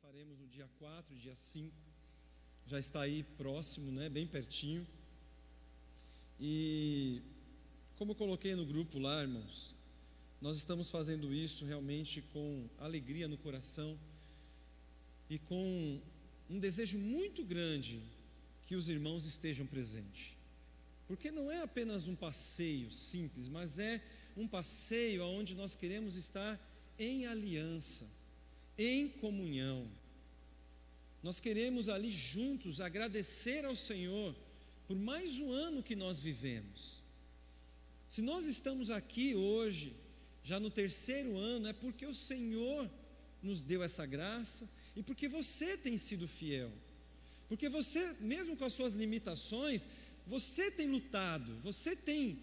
faremos no dia 4 e dia 5, já está aí próximo, né? Bem pertinho. E como eu coloquei no grupo lá, irmãos, nós estamos fazendo isso realmente com alegria no coração e com um desejo muito grande que os irmãos estejam presentes, porque não é apenas um passeio simples, mas é um passeio onde nós queremos estar em aliança, em comunhão. Nós queremos ali juntos agradecer ao Senhor por mais um ano que nós vivemos. Se nós estamos aqui hoje, já no terceiro ano, é porque o Senhor nos deu essa graça e porque você tem sido fiel, porque você, mesmo com as suas limitações, você tem lutado, você tem,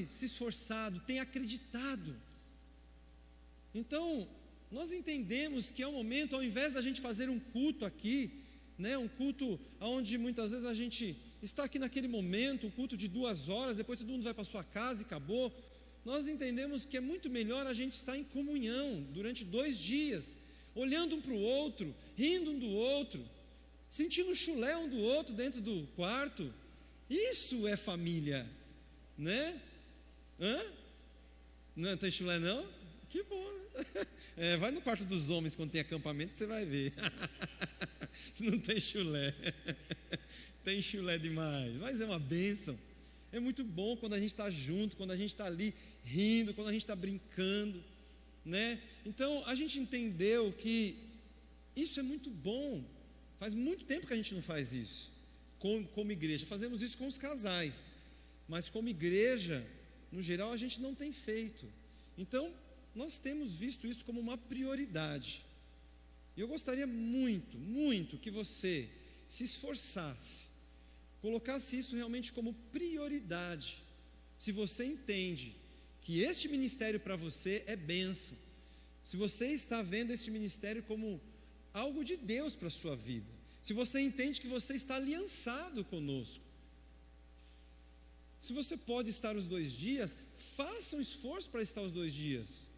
se esforçado, tem acreditado. Então, nós entendemos que é um momento, ao invés da gente fazer um culto aqui, né, um culto onde muitas vezes a gente está aqui naquele momento, um culto de 2 horas, depois todo mundo vai para sua casa e acabou. Nós entendemos que é muito melhor a gente estar em comunhão durante 2 dias, olhando um para o outro, rindo um do outro, sentindo o chulé um do outro dentro do quarto. Isso é família, né? Não tem chulé não? Que bom, né? Vai no quarto dos homens quando tem acampamento que você vai ver. Se não tem chulé. Tem chulé demais, mas é uma bênção. É muito bom quando a gente está junto, quando a gente está ali rindo, quando a gente está brincando, né? Então a gente entendeu que isso é muito bom. Faz muito tempo que a gente não faz isso como igreja. Fazemos isso com os casais, mas como igreja, no geral, a gente não tem feito. Então nós temos visto isso como uma prioridade. E eu gostaria muito, muito que você se esforçasse, colocasse isso realmente como prioridade. Se você entende que este ministério para você é bênção, se você está vendo este ministério como algo de Deus para a sua vida, se você entende que você está aliançado conosco, se você pode estar os 2 dias, faça um esforço para estar os 2 dias.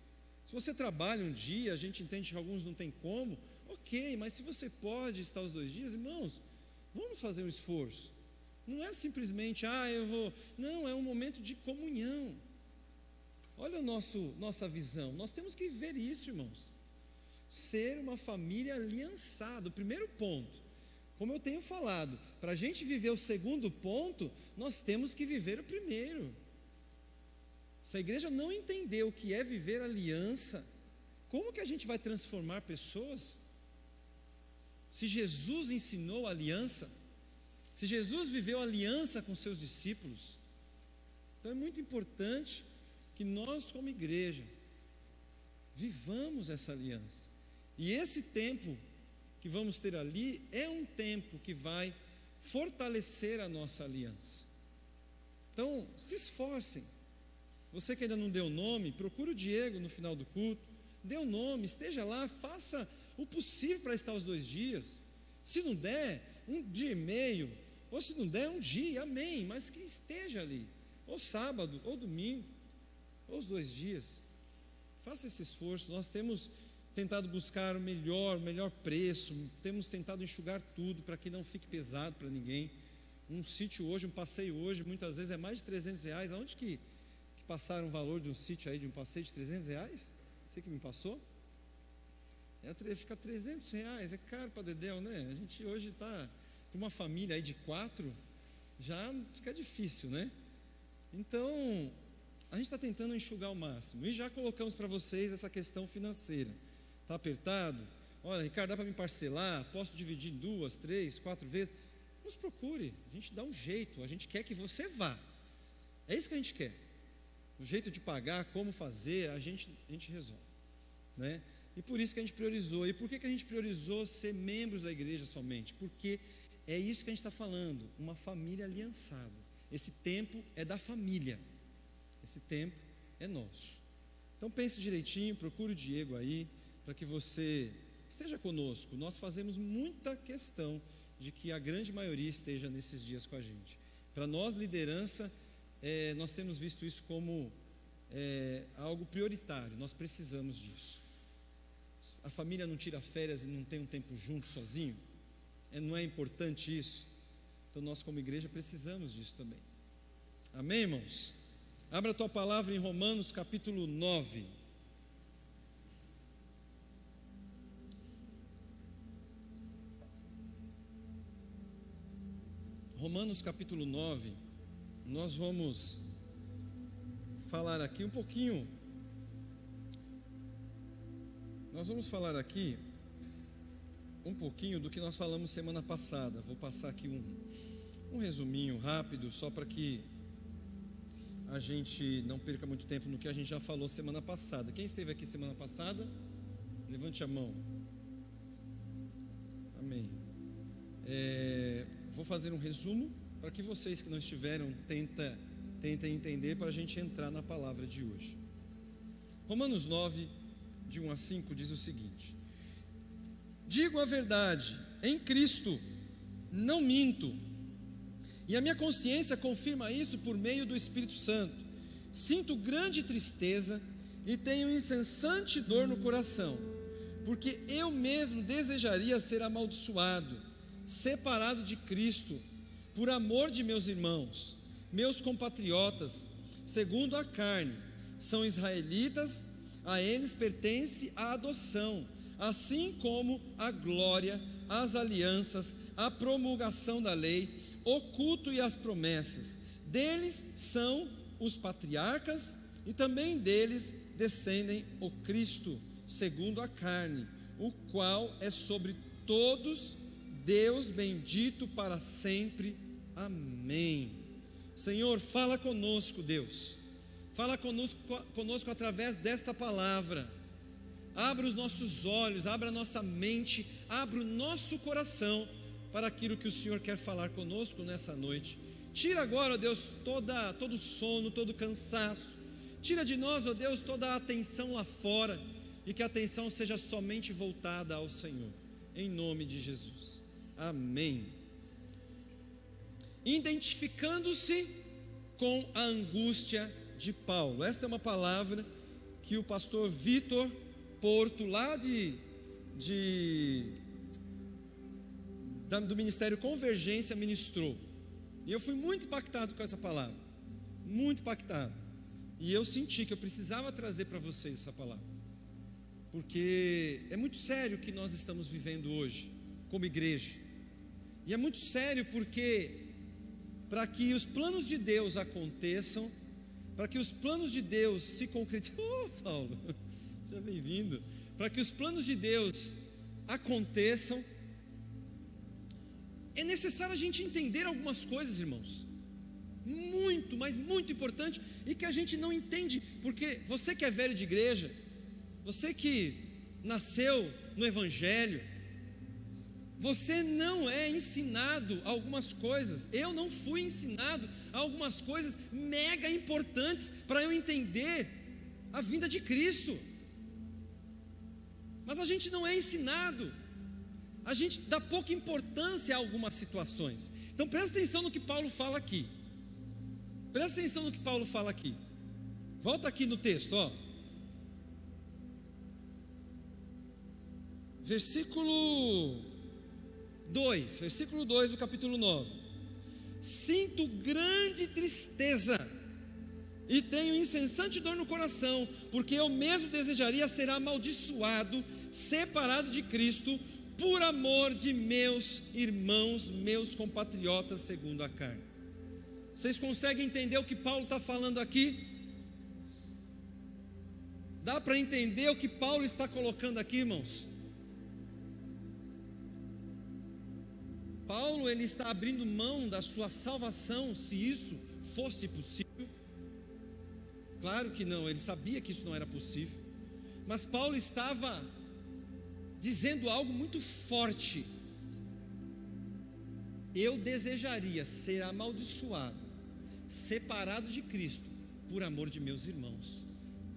Se você trabalha um dia, a gente entende que alguns não tem como, ok, mas se você pode estar os 2 dias, irmãos, vamos fazer um esforço. Não é simplesmente, eu vou. Não, é um momento de comunhão. Olha nossa visão. Nós temos que ver isso, irmãos. Ser uma família aliançada. O primeiro ponto, como eu tenho falado, para a gente viver o segundo ponto, nós temos que viver o primeiro. Se a igreja não entender o que é viver aliança, como que a gente vai transformar pessoas? Se Jesus ensinou a aliança, se Jesus viveu aliança com seus discípulos, então é muito importante que nós como igreja vivamos essa aliança. E esse tempo que vamos ter ali é um tempo que vai fortalecer a nossa aliança. Então se esforcem. Você que ainda não deu nome, procure o Diego no final do culto, dê o nome, esteja lá, faça o possível para estar os 2 dias. Se não der, 1 dia e meio, ou se não der, 1 dia, amém, mas que esteja ali, ou sábado, ou domingo, ou os 2 dias. Faça esse esforço. Nós temos tentado buscar o melhor preço, temos tentado enxugar tudo para que não fique pesado para ninguém. Um sítio hoje, um passeio hoje, muitas vezes é mais de R$300. Aonde que passaram o valor de um sítio aí, de um passeio de R$300? Você que me passou? Fica R$300, é caro para Dedéu, né? A gente hoje está com uma família aí de 4, já fica difícil, né? Então, a gente está tentando enxugar ao máximo, e já colocamos para vocês essa questão financeira. Está apertado? Olha, Ricardo, dá para me parcelar? Posso dividir em 2, 3, 4 vezes? Nos procure, a gente dá um jeito, a gente quer que você vá. É isso que a gente quer. O jeito de pagar, como fazer, a gente resolve, né? E por isso que a gente priorizou. E por que a gente priorizou ser membros da igreja somente? Porque é isso que a gente está falando, uma família aliançada. Esse tempo é da família, esse tempo é nosso. Então pense direitinho, procure o Diego aí, para que você esteja conosco. Nós fazemos muita questão de que a grande maioria esteja nesses dias com a gente. Para nós, liderança, nós temos visto isso como algo prioritário, nós precisamos disso. A família não tira férias e não tem um tempo junto, sozinho? Não é importante isso? Então nós como igreja precisamos disso também. Amém, irmãos? Abra a tua palavra em Romanos capítulo 9. Romanos capítulo 9, nós vamos falar aqui um pouquinho. Nós vamos falar aqui um pouquinho do que nós falamos semana passada. Vou passar aqui um resuminho rápido, só para que a gente não perca muito tempo no que a gente já falou semana passada. Quem esteve aqui semana passada? Levante a mão. Amém. Vou fazer um resumo para que vocês que não estiveram tentem entender, para a gente entrar na palavra de hoje. Romanos 9, de 1 a 5 diz o seguinte: digo a verdade, em Cristo não minto, e a minha consciência confirma isso por meio do Espírito Santo. Sinto grande tristeza e tenho incessante dor no coração, porque eu mesmo desejaria ser amaldiçoado, separado de Cristo, por amor de meus irmãos, meus compatriotas, segundo a carne, são israelitas, a eles pertence a adoção, assim como a glória, as alianças, a promulgação da lei, o culto e as promessas. Deles são os patriarcas e também deles descendem o Cristo, segundo a carne, o qual é sobre todos Deus bendito para sempre. Amém. Senhor, fala conosco, Deus. Fala conosco através desta palavra. Abra os nossos olhos, abra a nossa mente, abra o nosso coração para aquilo que o Senhor quer falar conosco nessa noite. Tira agora, ó Deus, todo sono, todo cansaço. Tira de nós, ó Deus, toda a atenção lá fora, e que a atenção seja somente voltada ao Senhor, em nome de Jesus. Amém. Identificando-se com a angústia de Paulo. Essa é uma palavra que o pastor Vitor Porto, lá do Ministério Convergência, ministrou. E eu fui muito impactado com essa palavra, muito impactado. E eu senti que eu precisava trazer para vocês essa palavra, porque é muito sério o que nós estamos vivendo hoje, como igreja. E é muito sério porque, para que os planos de Deus aconteçam, para que os planos de Deus se concretizem, Paulo, seja bem-vindo. Para que os planos de Deus aconteçam, é necessário a gente entender algumas coisas, irmãos, muito, mas muito importante, e que a gente não entende, porque você que é velho de igreja, você que nasceu no Evangelho, você não é ensinado a algumas coisas. Eu não fui ensinado a algumas coisas mega importantes para eu entender a vinda de Cristo. Mas a gente não é ensinado, a gente dá pouca importância a algumas situações. Então presta atenção no que Paulo fala aqui. Presta atenção no que Paulo fala aqui. Volta aqui no texto, ó. Versículo 2 do capítulo 9. Sinto grande tristeza e tenho incessante dor no coração, porque eu mesmo desejaria ser amaldiçoado, separado de Cristo, por amor de meus irmãos, meus compatriotas, segundo a carne. Vocês conseguem entender o que Paulo está falando aqui? Dá para entender o que Paulo está colocando aqui, irmãos? Paulo, ele está abrindo mão da sua salvação, se isso fosse possível. Claro que não, ele sabia que isso não era possível, mas Paulo estava dizendo algo muito forte: eu desejaria ser amaldiçoado, separado de Cristo, por amor de meus irmãos,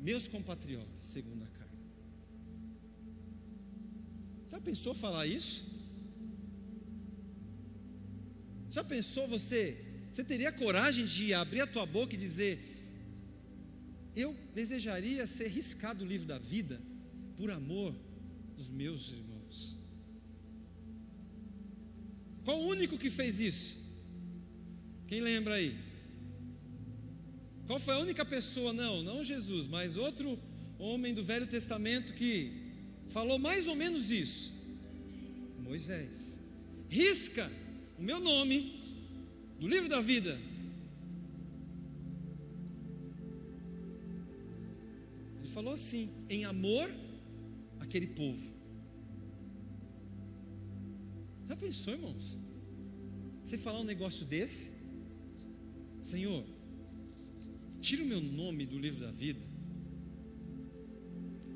meus compatriotas, segundo a carne. Já pensou falar isso? Já pensou você teria coragem de abrir a tua boca e dizer: eu desejaria ser riscado do livro da vida, por amor dos meus irmãos. Qual o único que fez isso? Quem lembra aí? Qual foi a única pessoa? Não Jesus, mas outro homem do Velho Testamento que falou mais ou menos isso. Moisés. Risca o meu nome do livro da vida. Ele falou assim, em amor àquele povo. Já pensou, irmãos? Você falar um negócio desse? Senhor, tira o meu nome do livro da vida,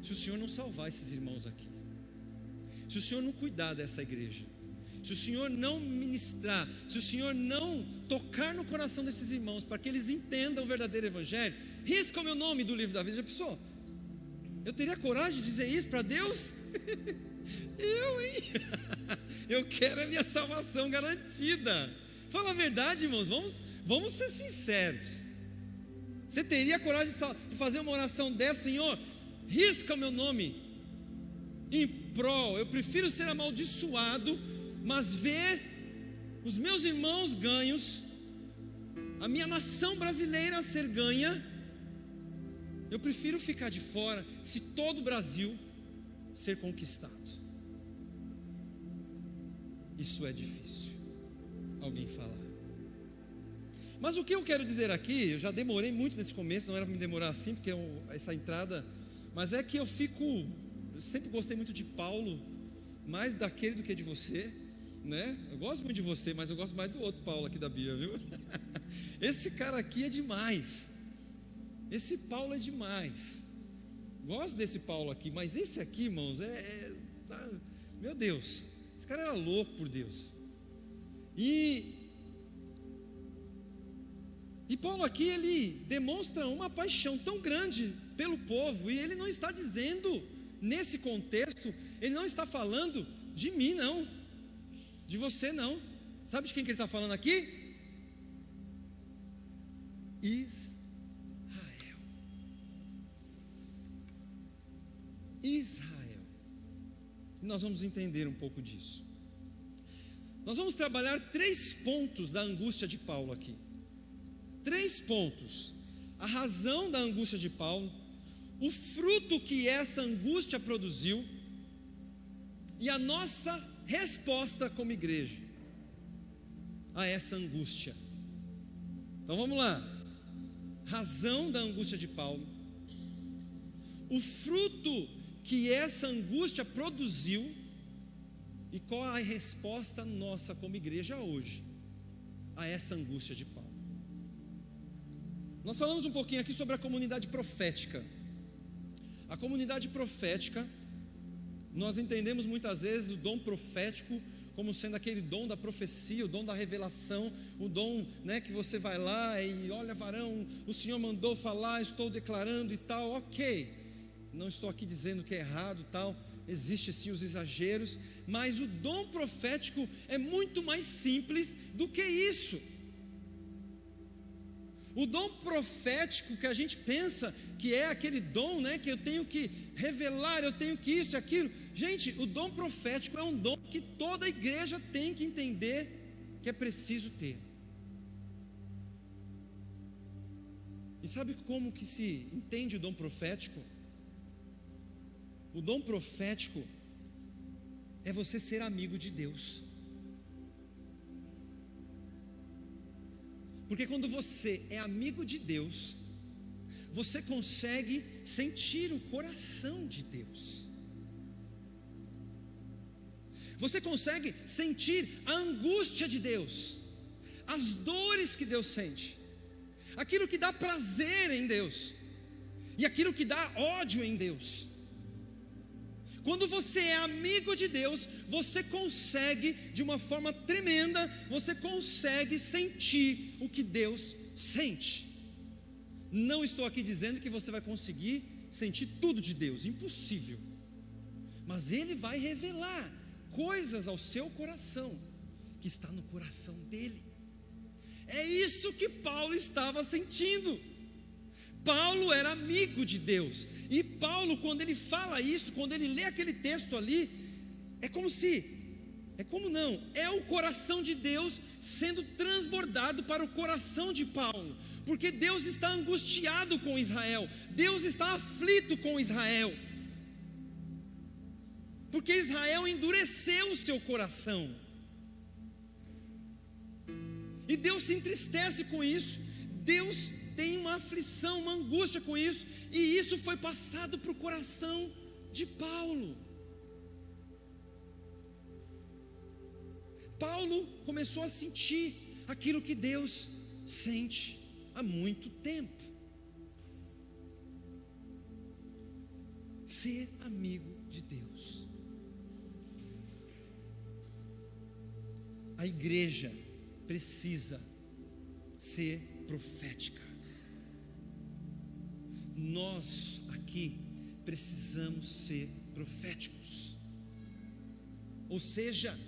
se o Senhor não salvar esses irmãos aqui, se o Senhor não cuidar dessa igreja, se o Senhor não ministrar, se o Senhor não tocar no coração desses irmãos, para que eles entendam o verdadeiro evangelho, risca o meu nome do livro da vida. Já pensou? Eu teria coragem de dizer isso para Deus? Eu quero a minha salvação garantida. Fala a verdade, irmãos, vamos ser sinceros. Você teria coragem de fazer uma oração dessa? Senhor, risca o meu nome em prol, eu prefiro ser amaldiçoado, mas ver os meus irmãos ganhos, a minha nação brasileira ser ganha, eu prefiro ficar de fora, se todo o Brasil ser conquistado. Isso é difícil alguém falar. Mas o que eu quero dizer aqui, eu já demorei muito nesse começo, não era para me demorar assim, porque essa entrada, mas é que eu sempre gostei muito de Paulo, mais daquele do que de você, né? Eu gosto muito de você, mas eu gosto mais do outro Paulo aqui da Bíblia, viu? Esse cara aqui é demais, esse Paulo é demais, gosto desse Paulo aqui, mas esse aqui, irmãos, meu Deus, esse cara era louco por Deus. E Paulo aqui, ele demonstra uma paixão tão grande pelo povo, e ele não está dizendo, nesse contexto, ele não está falando de mim não, de você não. Sabe de quem que ele está falando aqui? Israel. E nós vamos entender um pouco disso. Nós vamos trabalhar 3 pontos da angústia de Paulo aqui. 3 pontos: a razão da angústia de Paulo, o fruto que essa angústia produziu e a nossa resposta como igreja a essa angústia. Então vamos lá. Razão da angústia de Paulo, o fruto que essa angústia produziu e qual a resposta nossa como igreja hoje a essa angústia de Paulo. Nós falamos um pouquinho aqui sobre a comunidade profética. A comunidade profética, nós entendemos muitas vezes o dom profético como sendo aquele dom da profecia, o dom da revelação, o dom, né, que você vai lá e olha, varão, o Senhor mandou falar, estou declarando e tal. Ok, não estou aqui dizendo que é errado tal, existe sim os exageros, mas o dom profético é muito mais simples do que isso. O dom profético que a gente pensa que é aquele dom, né, que eu tenho que revelar, eu tenho que isso e aquilo. Gente, o dom profético é um dom que toda igreja tem que entender que é preciso ter. E sabe como que se entende o dom profético? O dom profético é você ser amigo de Deus. Porque quando você é amigo de Deus, você consegue sentir o coração de Deus. Você consegue sentir a angústia de Deus, as dores que Deus sente, aquilo que dá prazer em Deus e aquilo que dá ódio em Deus. Quando você é amigo de Deus, você consegue, de uma forma tremenda, você consegue sentir o que Deus sente. Não estou aqui dizendo que você vai conseguir sentir tudo de Deus, impossível. Mas Ele vai revelar coisas ao seu coração, que está no coração dEle. É isso que Paulo estava sentindo. Paulo era amigo de Deus, E Paulo, quando ele fala isso, quando ele lê aquele texto ali, é o coração de Deus sendo transbordado para o coração de Paulo, porque Deus está angustiado com Israel, Deus está aflito com Israel, porque Israel endureceu o seu coração, e Deus se entristece com isso, Deus tem uma aflição, uma angústia com isso, e isso foi passado para o coração de Paulo. Paulo começou a sentir aquilo que Deus sente há muito tempo: ser amigo de Deus. A igreja precisa ser profética. Nós aqui precisamos ser proféticos. Ou seja,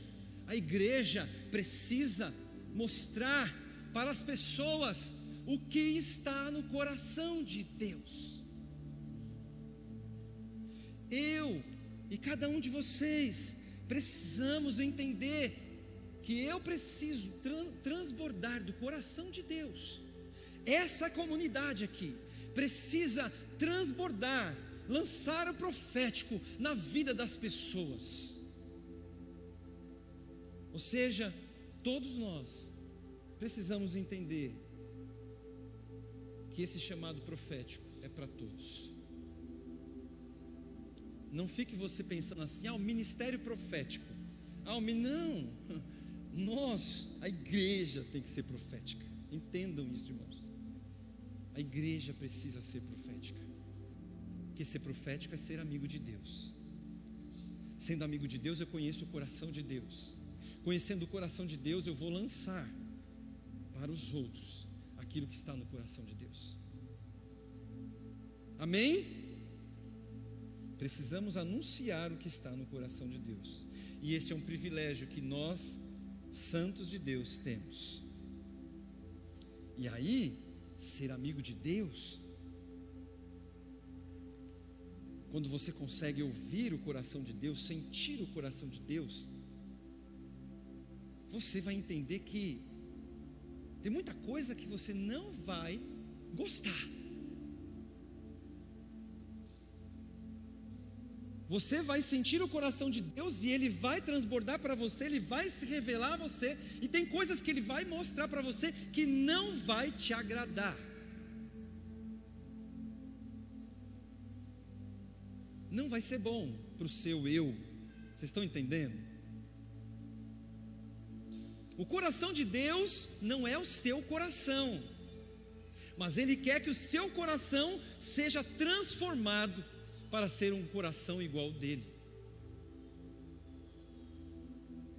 a igreja precisa mostrar para as pessoas o que está no coração de Deus. Eu e cada um de vocês precisamos entender que eu preciso transbordar do coração de Deus. Essa comunidade aqui precisa transbordar, lançar o profético na vida das pessoas. Ou seja, todos nós precisamos entender que esse chamado profético é para todos. Não fique você pensando assim: o ministério profético, não, nós, a igreja tem que ser profética. Entendam isso, irmãos. A igreja precisa ser profética, porque ser profético é ser amigo de Deus. Sendo amigo de Deus, eu conheço o coração de Deus. Conhecendo o coração de Deus, eu vou lançar para os outros aquilo que está no coração de Deus. Amém? Precisamos anunciar o que está no coração de Deus, e esse é um privilégio que nós, santos de Deus, temos. E aí, ser amigo de Deus, quando você consegue ouvir o coração de Deus, sentir o coração de Deus, você vai entender que tem muita coisa que você não vai gostar. Você vai sentir o coração de Deus e Ele vai transbordar para você, Ele vai se revelar a você, e tem coisas que Ele vai mostrar para você que não vai te agradar. Não vai ser bom para o seu eu. Vocês estão entendendo? O coração de Deus não é o seu coração, mas Ele quer que o seu coração seja transformado para ser um coração igual ao dele.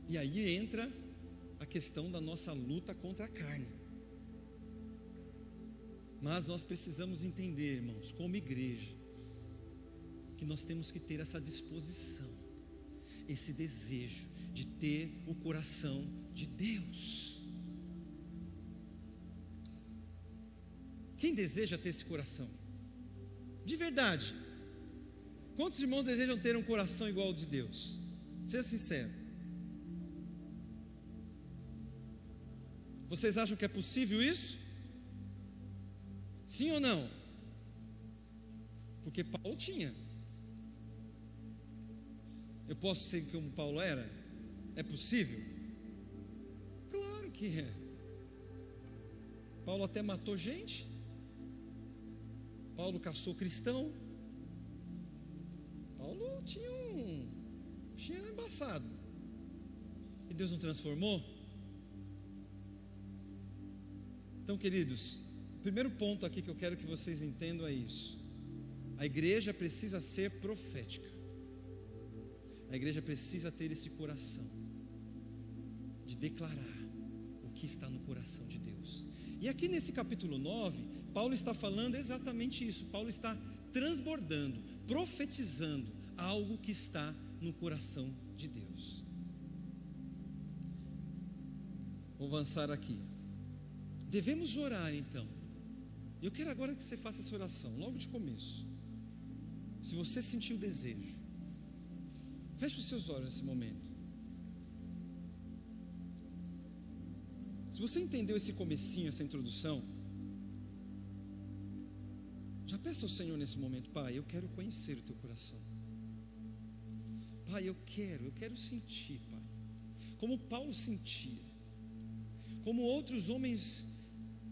E aí entra a questão da nossa luta contra a carne. Mas nós precisamos entender, irmãos, como igreja, que nós temos que ter essa disposição, esse desejo de ter o coração de Deus. Quem deseja ter esse coração? De verdade. Quantos irmãos desejam ter um coração igual ao de Deus? Seja sincero. Vocês acham que é possível isso? Sim ou não? Porque Paulo tinha. Eu posso ser como Paulo era? É possível? Claro que é. Paulo até matou gente. Paulo caçou cristão. Paulo tinha embaçado. E Deus não transformou? Então, queridos, o primeiro ponto aqui que eu quero que vocês entendam é isso: a igreja precisa ser profética. A igreja precisa ter esse coração de declarar o que está no coração de Deus. E aqui nesse capítulo 9, Paulo está falando exatamente isso. Paulo está transbordando, profetizando algo que está no coração de Deus. Vou avançar aqui. Devemos orar então. Eu quero agora que você faça essa oração, logo de começo. se você sentir o desejo, feche os seus olhos nesse momento. Se você entendeu esse comecinho, essa introdução, já peça ao Senhor nesse momento: Pai, eu quero conhecer o teu coração. Pai, eu quero sentir, Pai, como Paulo sentia, como outros homens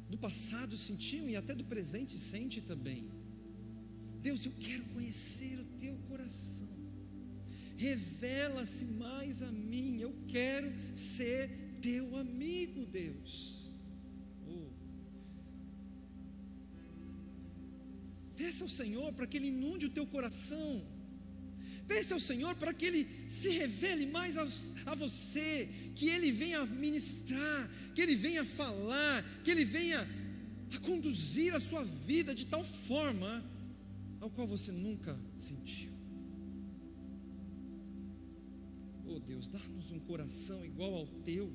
do passado sentiam e até do presente sente também. Deus, eu quero conhecer o teu coração. Revela-se mais a mim. Eu quero ser teu amigo, Deus. Peça ao Senhor para que Ele inunde o teu coração. Peça ao Senhor para que Ele se revele mais a você, que Ele venha ministrar, que Ele venha falar, que Ele venha a conduzir a sua vida de tal forma ao qual você nunca sentiu. Oh Deus, dá-nos um coração igual ao teu.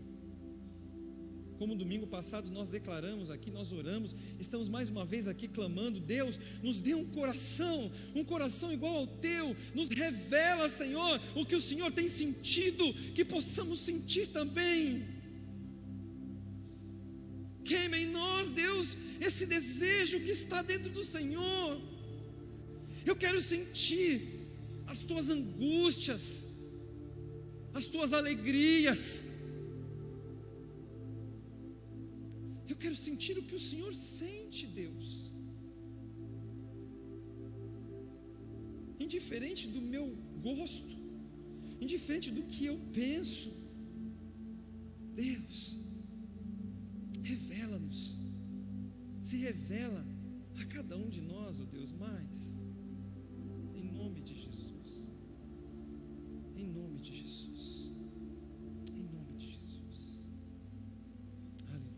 Como domingo passado nós declaramos aqui, nós oramos, estamos mais uma vez aqui clamando: Deus, nos dê um coração igual ao teu. Nos revela, Senhor, o que o Senhor tem sentido, que possamos sentir também. Queima em nós, Deus, esse desejo que está dentro do Senhor. Eu quero sentir as tuas angústias, as tuas alegrias. Eu quero sentir o que o Senhor sente, Deus. Indiferente do meu gosto, indiferente do que eu penso. Deus, revela-nos. Se revela a cada um de nós, ó Deus, mais. Em nome de Jesus. Em nome de Jesus. Em nome de Jesus. Aleluia.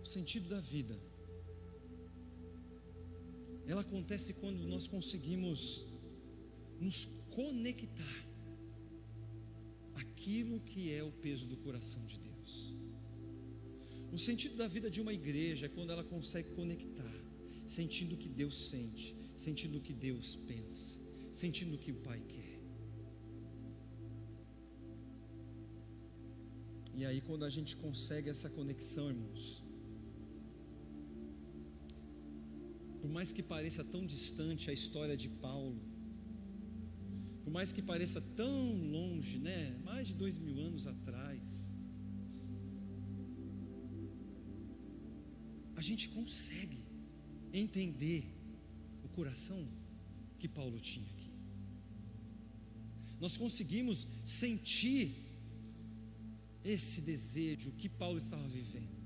O sentido da vida, ela acontece quando nós conseguimos nos conectar àquilo que é o peso do coração de Deus. O sentido da vida de uma igreja é quando ela consegue conectar, sentindo o que Deus sente, sentindo o que Deus pensa, sentindo o que o Pai quer. E aí, quando a gente consegue essa conexão, irmãos, por mais que pareça tão distante a história de Paulo, por mais que pareça tão longe, né? Mais de 2000 anos atrás, a gente consegue entender o coração que Paulo tinha aqui. Nós conseguimos sentir esse desejo que Paulo estava vivendo.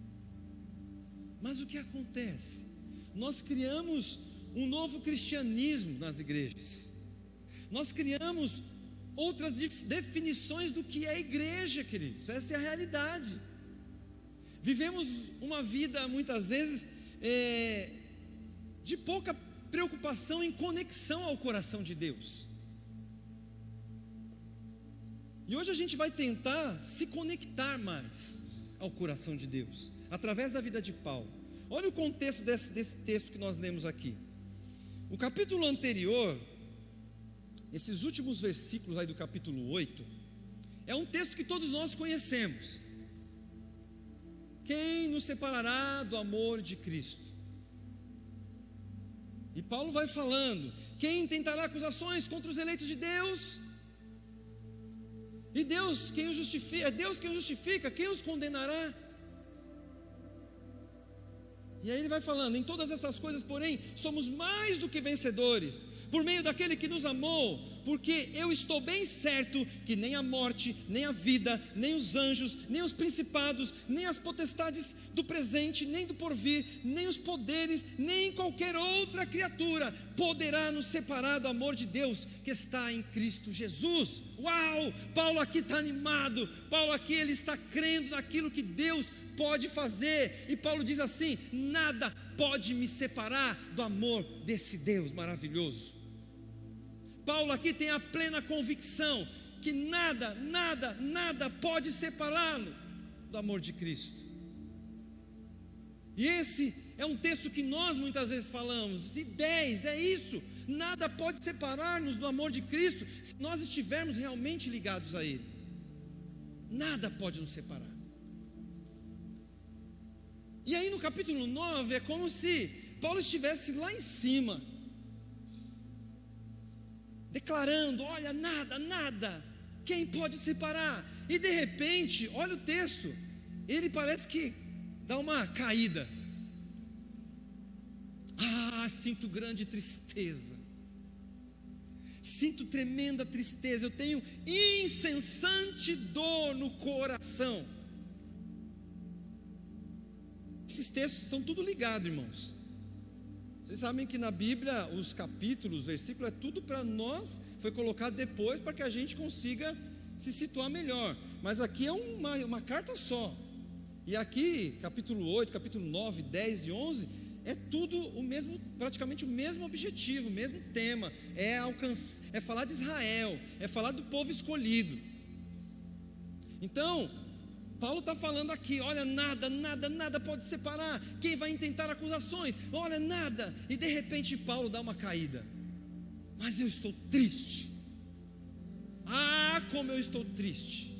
Mas o que acontece? Nós criamos um novo cristianismo nas igrejas. Nós criamos outras definições do que é igreja, queridos. Essa é a realidade. Vivemos uma vida muitas vezes de pouca preocupação em conexão ao coração de Deus. E hoje a gente vai tentar se conectar mais ao coração de Deus, através da vida de Paulo. Olha o contexto desse texto que nós lemos aqui. O capítulo anterior, esses últimos versículos aí do capítulo 8, é um texto que todos nós conhecemos. Quem nos separará do amor de Cristo? E Paulo vai falando: quem tentará acusações contra os eleitos de Deus? E Deus quem os justifica, é Deus quem os justifica, quem os condenará? E aí ele vai falando: em todas estas coisas, porém, somos mais do que vencedores, por meio daquele que nos amou, porque eu estou bem certo que nem a morte, nem a vida, nem os anjos, nem os principados, nem as potestades do presente, nem do porvir, nem os poderes, nem qualquer outra criatura poderá nos separar do amor de Deus que está em Cristo Jesus. Uau! Paulo aqui está animado. Paulo aqui ele está crendo naquilo que Deus pode fazer. E Paulo diz assim: nada pode me separar do amor desse Deus maravilhoso. Paulo aqui tem a plena convicção que nada, nada, nada pode separá-lo do amor de Cristo. E esse é um texto que nós muitas vezes falamos, e 10, é isso, nada pode separar-nos do amor de Cristo, se nós estivermos realmente ligados a Ele, nada pode nos separar. E aí no capítulo 9, é como se Paulo estivesse lá em cima, declarando, olha, nada, nada, quem pode separar? E de repente, olha o texto, ele parece que dá uma caída. Sinto grande tristeza, sinto tremenda tristeza, eu tenho incessante dor no coração. Esses textos estão tudo ligados, irmãos. Vocês sabem que na Bíblia, os capítulos, os versículos, é tudo para nós, foi colocado depois para que a gente consiga se situar melhor. Mas aqui é uma carta só. E aqui, capítulo 8, capítulo 9, 10 e 11, é tudo o mesmo, praticamente o mesmo objetivo, o mesmo tema. É falar de Israel, é falar do povo escolhido. Então, Paulo está falando aqui, olha, nada, nada, nada pode separar. Quem vai intentar acusações? Olha, nada. E de repente Paulo dá uma caída. Mas eu estou triste. Como eu estou triste.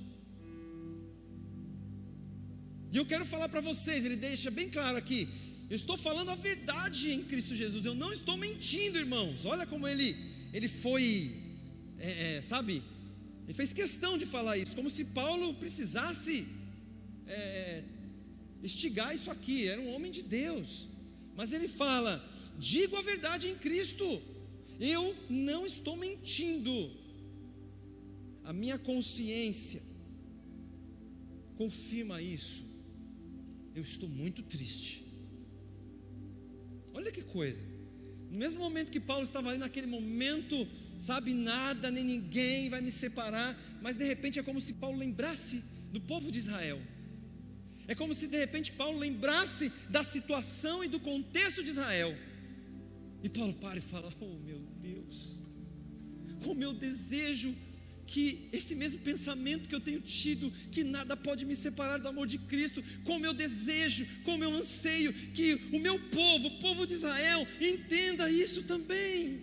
E eu quero falar para vocês, ele deixa bem claro aqui, eu estou falando a verdade em Cristo Jesus, eu não estou mentindo, irmãos. Olha como ele foi, sabe, ele fez questão de falar isso, como se Paulo precisasse instigar isso aqui. Era um homem de Deus, mas ele fala, digo a verdade em Cristo, eu não estou mentindo. A minha consciência confirma isso. Eu estou muito triste. Olha que coisa. No mesmo momento que Paulo estava ali, naquele momento, sabe, nada nem ninguém vai me separar, mas de repente é como se Paulo lembrasse do povo de Israel. É como se de repente Paulo lembrasse da situação e do contexto de Israel. E Paulo para e fala, oh meu Deus, como eu desejo que esse mesmo pensamento que eu tenho tido, que nada pode me separar do amor de Cristo, como eu desejo, como eu anseio que o meu povo, o povo de Israel, entenda isso também.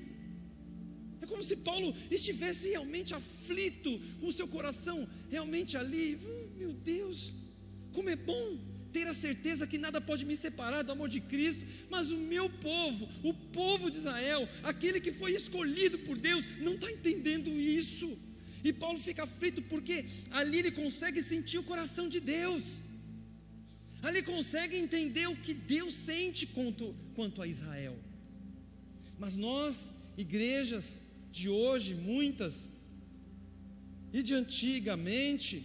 É como se Paulo estivesse realmente aflito, com o seu coração realmente ali. Meu Deus, como é bom ter a certeza que nada pode me separar do amor de Cristo, mas o meu povo, o povo de Israel, aquele que foi escolhido por Deus, não está entendendo isso. E Paulo fica aflito porque ali ele consegue sentir o coração de Deus, ali consegue entender o que Deus sente quanto a Israel. Mas nós, igrejas de hoje, muitas, e de antigamente,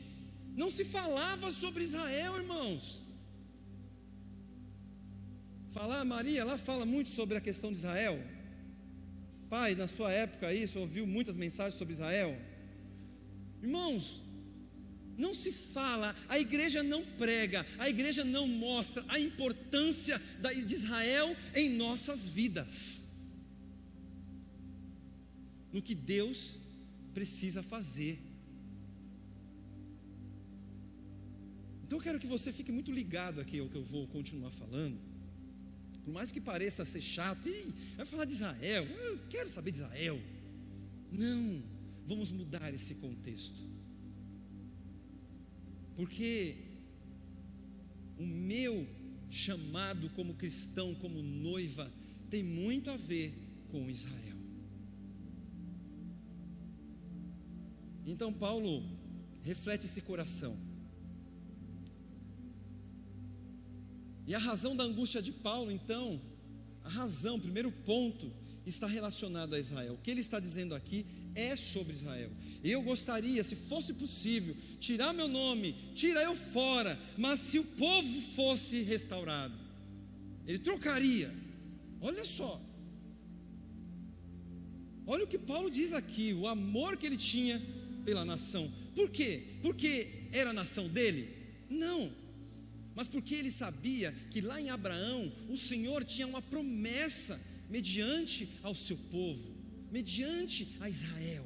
não se falava sobre Israel, irmãos. Maria, ela fala muito sobre a questão de Israel. Pai, na sua época aí, você ouviu muitas mensagens sobre Israel? Irmãos, não se fala, a igreja não prega, a igreja não mostra a importância de Israel em nossas vidas, no que Deus precisa fazer. Então eu quero que você fique muito ligado aqui ao que eu vou continuar falando. Por mais que pareça ser chato, vai falar de Israel, eu quero saber de Israel. Não, vamos mudar esse contexto, porque o meu chamado como cristão, como noiva, tem muito a ver com Israel. Então Paulo reflete esse coração, e a razão da angústia de Paulo, então, a razão, primeiro ponto, está relacionado a Israel. O que ele está dizendo aqui é sobre Israel. Eu gostaria, se fosse possível, tirar meu nome, tirar eu fora, mas se o povo fosse restaurado, ele trocaria. Olha só, olha o que Paulo diz aqui, o amor que ele tinha pela nação. Por quê? Porque era a nação dele? Não, mas porque ele sabia que lá em Abraão o Senhor tinha uma promessa mediante ao seu povo, mediante a Israel.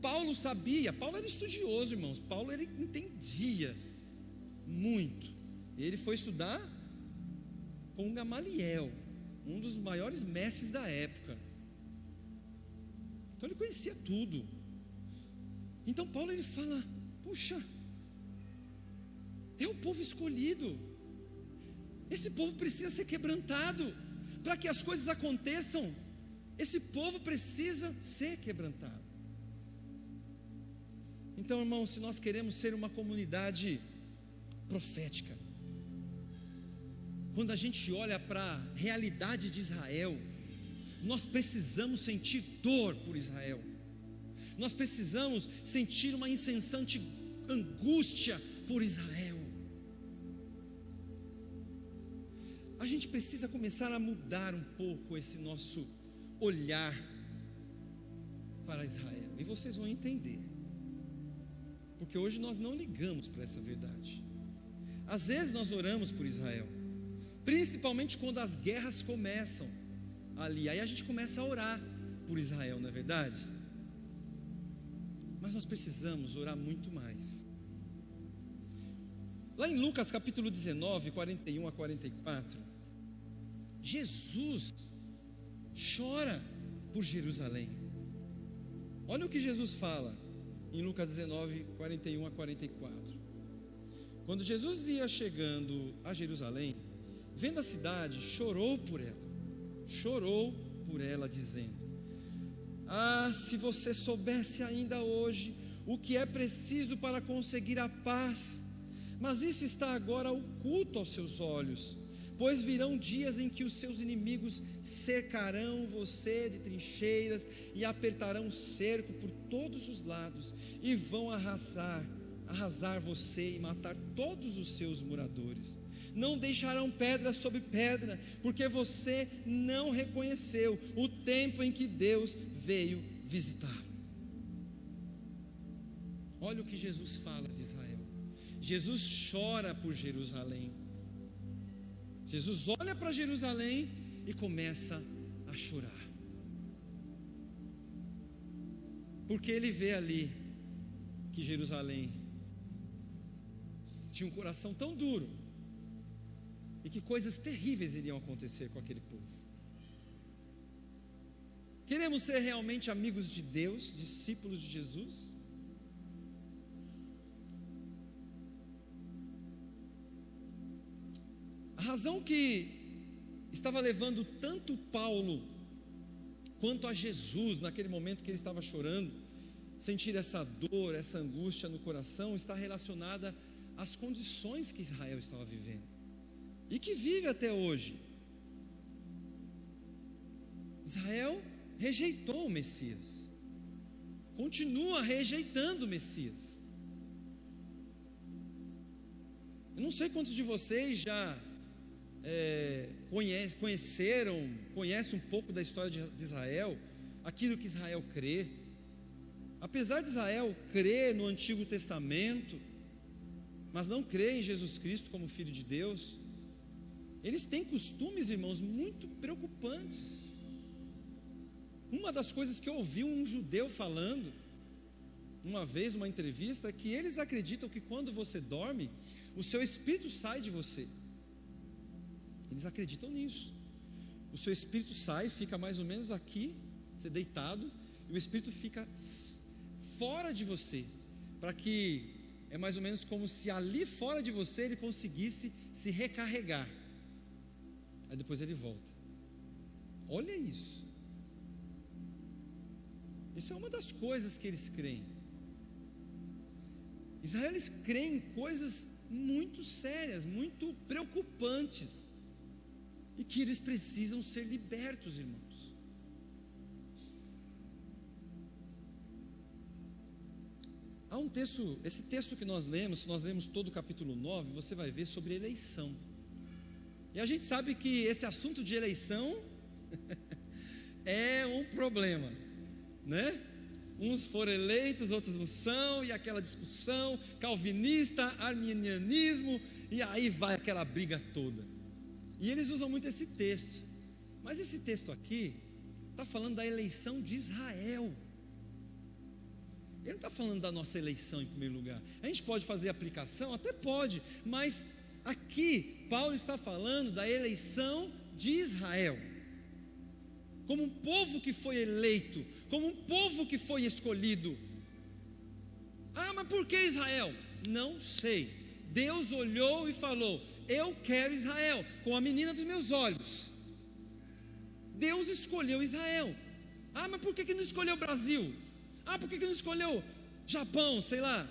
Paulo sabia, Paulo era estudioso, irmãos, Paulo ele entendia muito. Ele foi estudar com Gamaliel, um dos maiores mestres da época. Então ele conhecia tudo. Então Paulo ele fala: puxa, é o povo escolhido, esse povo precisa ser quebrantado, para que as coisas aconteçam, esse povo precisa ser quebrantado. Então, irmãos, se nós queremos ser uma comunidade profética, quando a gente olha para a realidade de Israel, nós precisamos sentir dor por Israel, nós precisamos sentir uma incessante angústia por Israel. A gente precisa começar a mudar um pouco esse nosso olhar para Israel, e vocês vão entender, porque hoje nós não ligamos para essa verdade. Às vezes nós oramos por Israel, principalmente quando as guerras começam ali, aí a gente começa a orar por Israel, não é verdade? Mas nós precisamos orar muito mais. Lá em Lucas capítulo 19, 41 a 44, Jesus chora por Jerusalém. Olha o que Jesus fala em Lucas 19, 41 a 44. Quando Jesus ia chegando a Jerusalém, vendo a cidade, chorou por ela, dizendo: ah, se você soubesse ainda hoje o que é preciso para conseguir a paz, mas isso está agora oculto aos seus olhos, pois virão dias em que os seus inimigos cercarão você de trincheiras e apertarão o cerco por todos os lados, e vão arrasar você e matar todos os seus moradores. Não deixarão pedra sobre pedra, porque você não reconheceu o tempo em que Deus veio visitar. Olha o que Jesus fala de Israel. Jesus chora por Jerusalém. Jesus olha para Jerusalém e começa a chorar, porque ele vê ali que Jerusalém tinha um coração tão duro, e que coisas terríveis iriam acontecer com aquele povo. Queremos ser realmente amigos de Deus, discípulos de Jesus? A razão que estava levando tanto Paulo quanto a Jesus, naquele momento que ele estava chorando, sentir essa dor, essa angústia no coração, está relacionada às condições que Israel estava vivendo e que vive até hoje. Israel rejeitou o Messias, continua rejeitando o Messias. Eu não sei quantos de vocês já conhecem um pouco da história de Israel, aquilo que Israel crê. Apesar de Israel crer no Antigo Testamento, mas não crê em Jesus Cristo como Filho de Deus, eles têm costumes, irmãos, muito preocupantes. Uma das coisas que eu ouvi um judeu falando uma vez numa entrevista é que eles acreditam que quando você dorme, o seu espírito sai de você. Eles acreditam nisso. O seu espírito sai, fica mais ou menos aqui, você deitado, e o espírito fica fora de você, para que é mais ou menos como se ali fora de você ele conseguisse se recarregar, aí depois ele volta. Olha isso. Isso é uma das coisas que eles creem. Israel, eles creem em coisas muito sérias, muito preocupantes, e que eles precisam ser libertos, irmãos. Há um texto, esse texto que nós lemos, se nós lemos todo o capítulo 9, você vai ver sobre eleição. E a gente sabe que esse assunto de eleição é um problema, né? Uns foram eleitos, outros não são, e aquela discussão calvinista, arminianismo, e aí vai aquela briga toda. E eles usam muito esse texto, mas esse texto aqui está falando da eleição de Israel. Ele não está falando da nossa eleição em primeiro lugar. A gente pode fazer aplicação? Até pode, mas aqui Paulo está falando da eleição de Israel, como um povo que foi eleito, como um povo que foi escolhido. Ah, mas por que Israel? Não sei. Deus olhou e falou: eu quero Israel, com a menina dos meus olhos. Deus escolheu Israel. Ah, mas por que não escolheu o Brasil? Ah, por que não escolheu Japão, sei lá?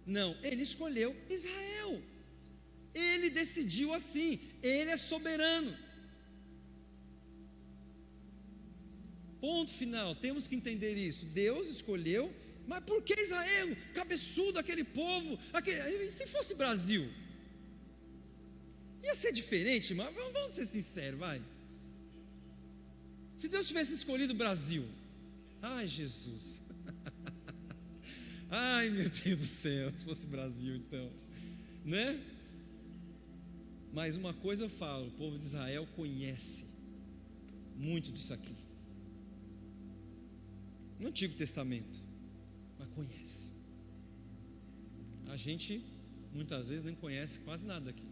Não, ele escolheu Israel. Ele decidiu assim, ele é soberano. Ponto final, temos que entender isso. Deus escolheu, mas por que Israel? Cabeçudo, aquele povo, e se fosse Brasil? Ia ser diferente, mas vamos ser sinceros, vai. Se Deus tivesse escolhido o Brasil, ai Jesus, ai meu Deus do céu, se fosse Brasil então, né? Mas uma coisa eu falo, o povo de Israel conhece muito disso aqui, no Antigo Testamento, mas conhece. A gente muitas vezes nem conhece quase nada aqui.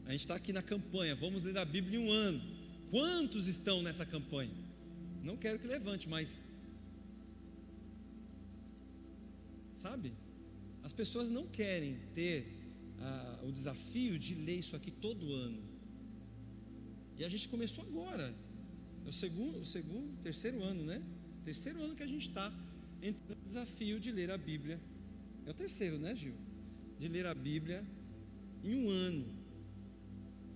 A gente está aqui na campanha, vamos ler a Bíblia em um ano. Quantos estão nessa campanha? Não quero que levante, mas sabe, as pessoas não querem ter o desafio de ler isso aqui todo ano. E a gente começou agora, é o terceiro ano, né? Terceiro ano que a gente está entrando no desafio de ler a Bíblia. É o terceiro, né, Gil? De ler a Bíblia em um ano.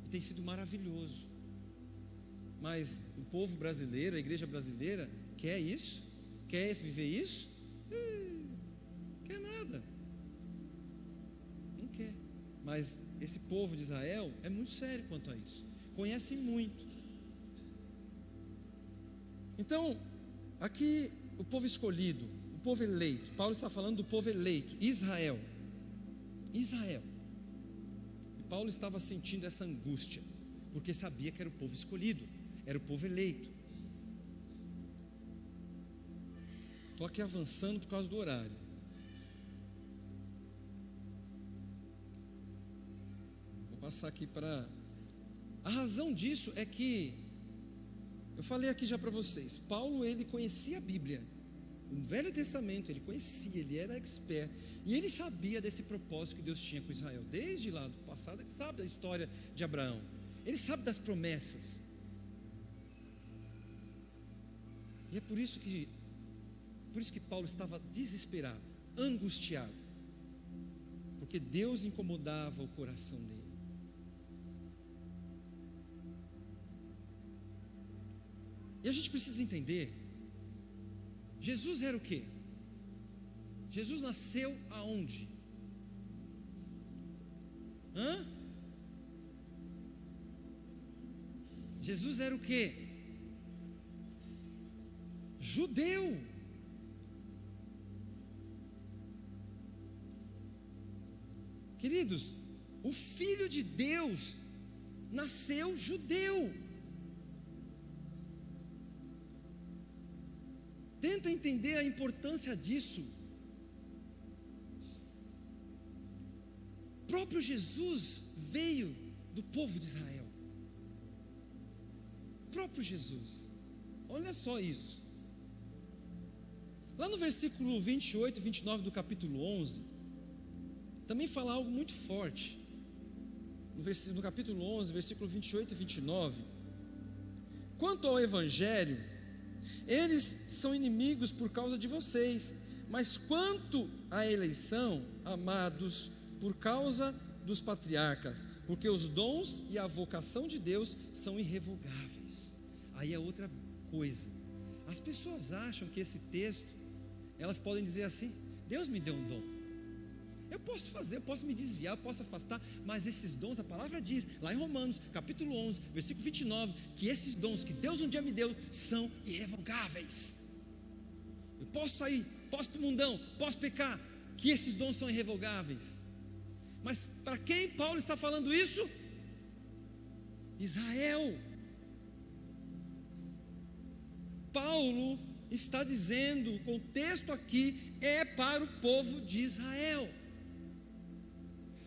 E tem sido maravilhoso. Mas o povo brasileiro, a igreja brasileira, quer isso? Quer viver isso? Quer nada. Não quer. Mas esse povo de Israel é muito sério quanto a isso. Conhece muito. Então, aqui o povo escolhido, o povo eleito. Paulo está falando do povo eleito, Israel. Israel. E Paulo estava sentindo essa angústia, porque sabia que era o povo escolhido, era o povo eleito. Estou aqui avançando por causa do horário. Vou passar aqui para... A razão disso é que, eu falei aqui já para vocês, Paulo ele conhecia a Bíblia, o Velho Testamento, ele conhecia, ele era expert, e ele sabia desse propósito que Deus tinha com Israel, desde lá do passado, ele sabe da história de Abraão, ele sabe das promessas, e é por isso que Paulo estava desesperado, angustiado, porque Deus incomodava o coração dele. E a gente precisa entender, Jesus era o quê? Jesus nasceu aonde? Jesus era o quê? Judeu. Queridos, o Filho de Deus nasceu judeu. Tenta entender a importância disso. O próprio Jesus veio do povo de Israel. O próprio Jesus. Olha só isso. Lá no versículo 28 e 29 do capítulo 11, também fala algo muito forte. No capítulo 11, versículo 28 e 29. Quanto ao Evangelho, eles são inimigos por causa de vocês, mas quanto à eleição, amados, por causa dos patriarcas, porque os dons e a vocação de Deus são irrevogáveis. Aí é outra coisa. As pessoas acham que esse texto, elas podem dizer assim: Deus me deu um dom, eu posso fazer, eu posso me desviar, eu posso afastar, mas esses dons, a palavra diz, lá em Romanos, capítulo 11, versículo 29, que esses dons que Deus um dia me deu, são irrevogáveis. Eu posso sair, posso para o mundão, posso pecar, que esses dons são irrevogáveis. Mas para quem Paulo está falando isso? Israel. Paulo está dizendo, o contexto aqui é para o povo de Israel.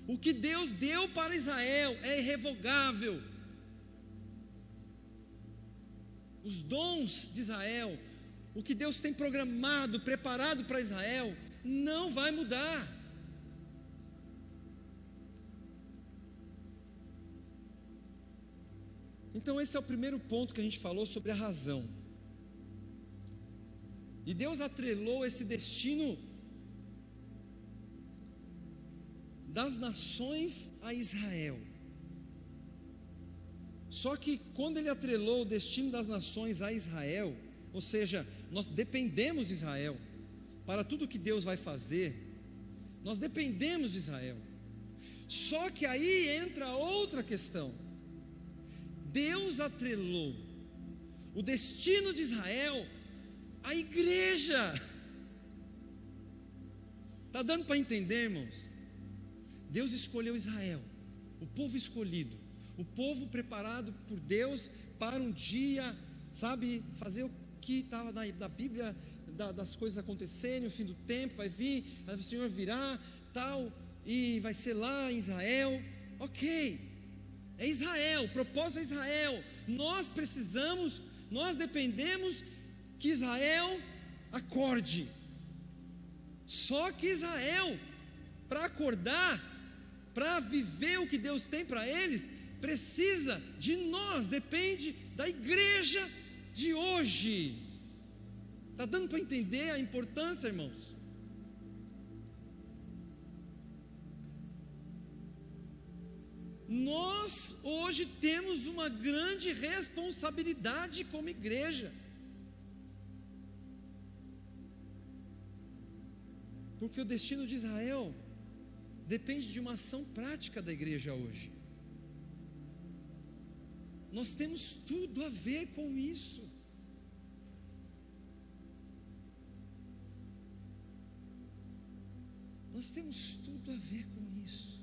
O que Deus deu para Israel é irrevogável. Os dons de Israel, o que Deus tem programado, preparado para Israel, não vai mudar. Então esse é o primeiro ponto que a gente falou sobre a razão. E Deus atrelou esse destino das nações a Israel. Só que quando Ele atrelou o destino das nações a Israel, ou seja, nós dependemos de Israel para tudo que Deus vai fazer, nós dependemos de Israel. Só que aí entra outra questão. Deus atrelou o destino de Israel à igreja. Está dando para entender, irmãos? Deus escolheu Israel, o povo escolhido, o povo preparado por Deus para um dia, sabe, fazer o que estava na Bíblia, das coisas acontecerem, o fim do tempo vai vir, o Senhor virá, tal, e vai ser lá em Israel. Ok, é Israel, o propósito é Israel. Nós dependemos que Israel acorde. Só que Israel, para acordar, para viver o que Deus tem para eles, precisa de nós, depende da igreja de hoje. Está dando para entender a importância, irmãos? Nós hoje temos uma grande responsabilidade como igreja, porque o destino de Israel depende de uma ação prática da igreja hoje. Nós temos tudo a ver com isso. Nós temos tudo a ver com isso.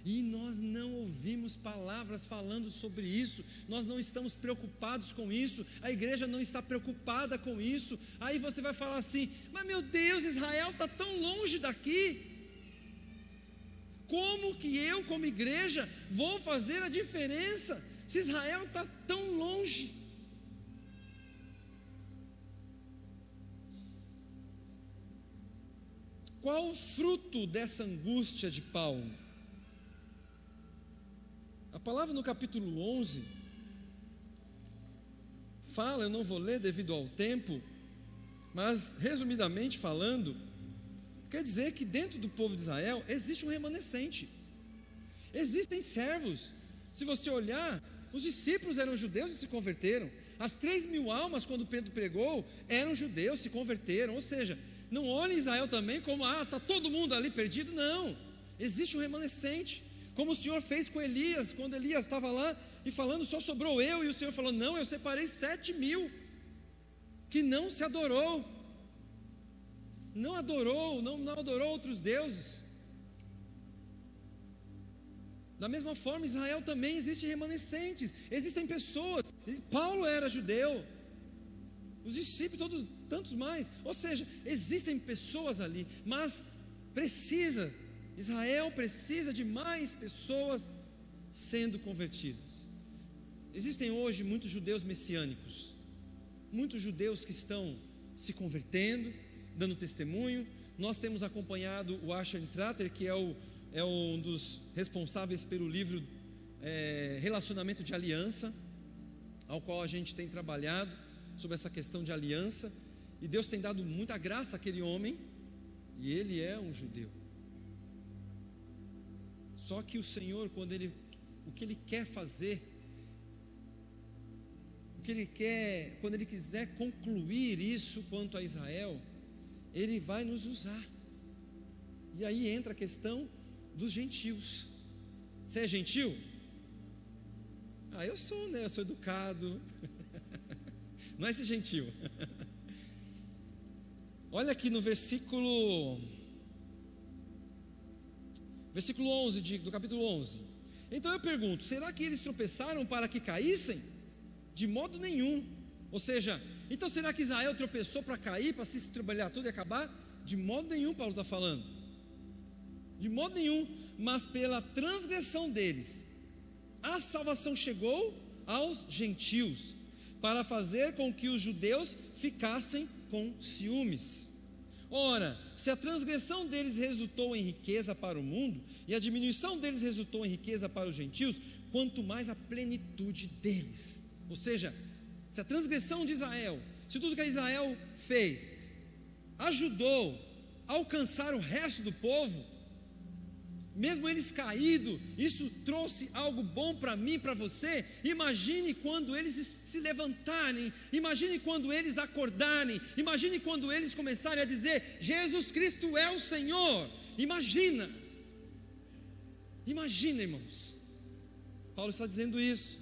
E nós não ouvimos palavras falando sobre isso, nós não estamos preocupados com isso, a igreja não está preocupada com isso. Aí você vai falar assim: mas meu Deus, Israel está tão longe daqui, como que eu como igreja vou fazer a diferença, se Israel está tão longe? Qual o fruto dessa angústia de Paulo? A palavra no capítulo 11 fala, eu não vou ler devido ao tempo, mas resumidamente falando, quer dizer que dentro do povo de Israel existe um remanescente, existem servos. Se você olhar, os discípulos eram judeus e se converteram. As 3.000 almas, quando Pedro pregou, eram judeus, se converteram. Ou seja, não olhe Israel também como, está todo mundo ali perdido. Não, existe um remanescente. Como o Senhor fez com Elias, quando Elias estava lá e falando, só sobrou eu, e o Senhor falou: não, eu separei 7.000 que não se adorou, não adorou outros deuses. Da mesma forma, Israel também existe remanescentes, existem pessoas. Paulo era judeu, os discípulos, tantos mais. Ou seja, existem pessoas ali, mas Israel precisa de mais pessoas sendo convertidas. Existem hoje muitos judeus messiânicos, muitos judeus que estão se convertendo, dando testemunho. Nós temos acompanhado o Asher Tratter, que é um dos responsáveis pelo livro Relacionamento de Aliança, ao qual a gente tem trabalhado sobre essa questão de aliança, e Deus tem dado muita graça àquele homem, e ele é um judeu. Só que o Senhor, o que Ele quer fazer, quando Ele quiser concluir isso quanto a Israel, Ele vai nos usar. E aí entra a questão dos gentios. Você é gentil? Eu sou, né? Eu sou educado. Não é esse gentil. Olha aqui no versículo 11 do capítulo 11. Então eu pergunto: será que eles tropeçaram para que caíssem? De modo nenhum. Ou seja, Então será que Israel tropeçou para cair, para se trabalhar tudo e acabar? De modo nenhum, Paulo está falando. De modo nenhum. Mas pela transgressão deles, a salvação chegou aos gentios, para fazer com que os judeus ficassem com ciúmes. Ora, se a transgressão deles resultou em riqueza para o mundo, e a diminuição deles resultou em riqueza para os gentios, quanto mais a plenitude deles. Ou seja, se a transgressão de Israel, se tudo que Israel fez, ajudou a alcançar o resto do povo, mesmo eles caídos, isso trouxe algo bom para mim, para você. Imagine quando eles se levantarem, imagine quando eles acordarem, imagine quando eles começarem a dizer: Jesus Cristo é o Senhor. Imagina, irmãos, Paulo está dizendo isso.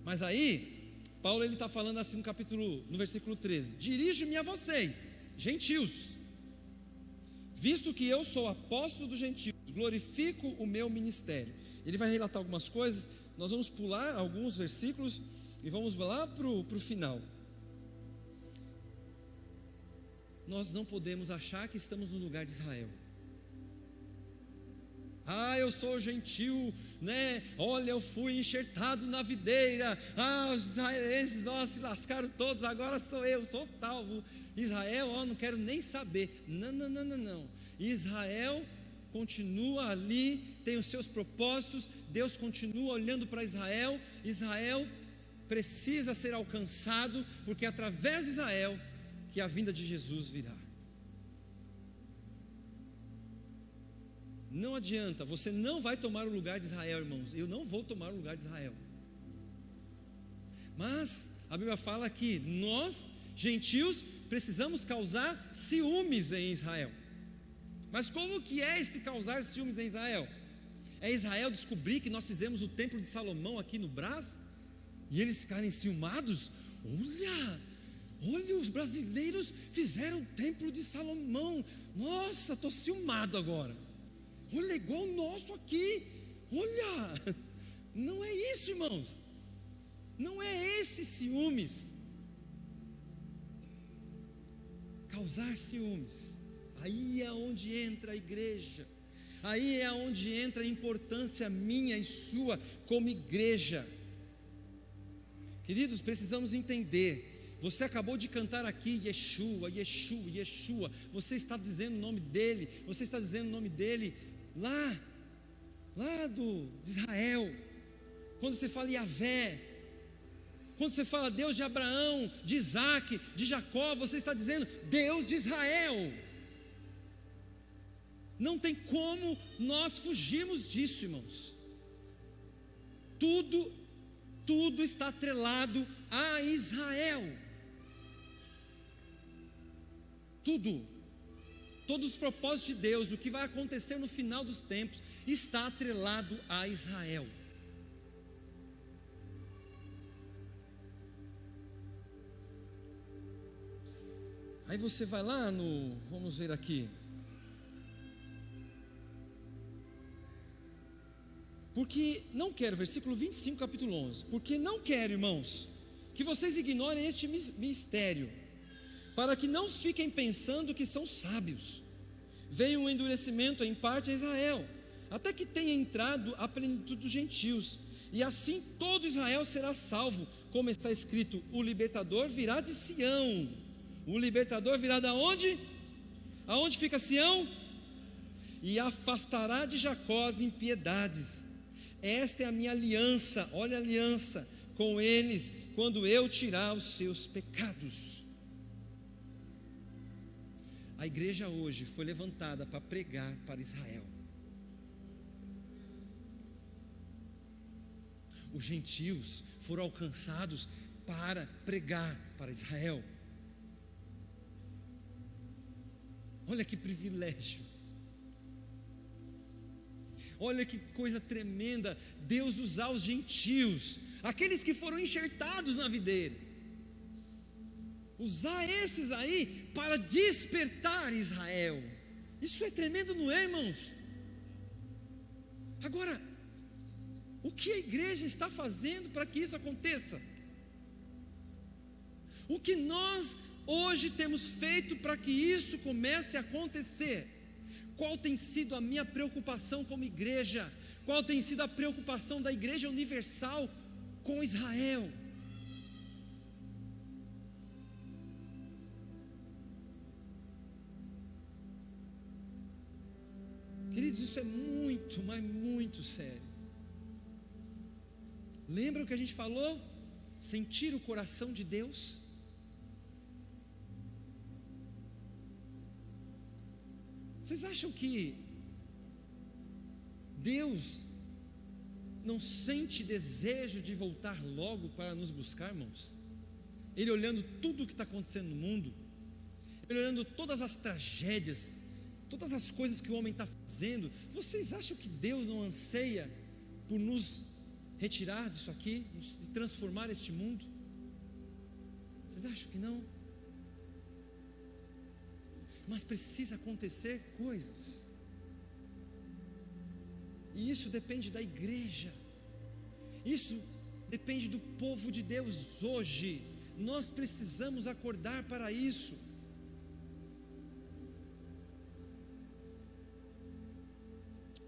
Mas aí, Paulo está falando assim no versículo 13: dirijo-me a vocês, gentios, visto que eu sou apóstolo dos gentios, glorifico o meu ministério. Ele vai relatar algumas coisas, nós vamos pular alguns versículos e vamos lá para o final. Nós não podemos achar que estamos no lugar de Israel. Eu sou gentil, né? Olha, eu fui enxertado na videira. Os israelenses, se lascaram todos, agora sou salvo. Israel, não quero nem saber. Não. Israel continua ali, tem os seus propósitos. Deus continua olhando para Israel. Israel precisa ser alcançado, porque é através de Israel que a vinda de Jesus virá. Não adianta, você não vai tomar o lugar de Israel, irmãos. Eu não vou tomar o lugar de Israel. Mas a Bíblia fala que nós, gentios, precisamos causar ciúmes em Israel. Mas como que é esse causar ciúmes em Israel? É Israel descobrir que nós fizemos o templo de Salomão aqui no Brás, e eles ficarem ciumados? Olha, os brasileiros fizeram o templo de Salomão. Nossa, estou ciumado agora. Olha, igual o nosso aqui. Olha, não é isso, irmãos. Não é esse ciúmes. Causar ciúmes. Aí é onde entra a igreja. Aí é onde entra a importância minha e sua como igreja. Queridos, precisamos entender. Você acabou de cantar aqui Yeshua, Yeshua, Yeshua. Você está dizendo o nome dele. Você está dizendo o nome dele lá de Israel. Quando você fala Yahvé, quando você fala Deus de Abraão, de Isaac, de Jacó, você está dizendo Deus de Israel. Não tem como nós fugirmos disso, irmãos. Tudo está atrelado a Israel. Todos os propósitos de Deus, o que vai acontecer no final dos tempos, está atrelado a Israel. Aí você vai lá vamos ver aqui. Porque não quero, versículo 25, capítulo 11. Porque não quero, irmãos, que vocês ignorem este mistério, para que não fiquem pensando que são sábios. Veio um endurecimento em parte a Israel, até que tenha entrado a plenitude dos gentios, e assim todo Israel será salvo, como está escrito: o libertador virá de Sião. O libertador virá da onde? Aonde fica Sião? E afastará de Jacó as impiedades. Esta é a minha aliança, olha a aliança com eles, quando eu tirar os seus pecados. A igreja hoje foi levantada para pregar para Israel. Os gentios foram alcançados para pregar para Israel. Olha que privilégio. Olha que coisa tremenda, Deus usar os gentios, aqueles que foram enxertados na videira, usar esses aí para despertar Israel. Isso é tremendo, não é, irmãos? Agora, o que a igreja está fazendo para que isso aconteça? O que nós hoje temos feito para que isso comece a acontecer? Qual tem sido a minha preocupação como igreja? Qual tem sido a preocupação da Igreja Universal com Israel? Queridos, isso é muito, mas muito sério. Lembra o que a gente falou? Sentir o coração de Deus. Vocês acham que Deus não sente desejo de voltar logo para nos buscar, irmãos? Ele olhando tudo o que está acontecendo no mundo, Ele olhando todas as tragédias, todas as coisas que o homem está fazendo, vocês acham que Deus não anseia por nos retirar disso aqui, nos transformar este mundo? Vocês acham que não? Mas precisa acontecer coisas, e isso depende da igreja, isso depende do povo de Deus hoje. Nós precisamos acordar para isso.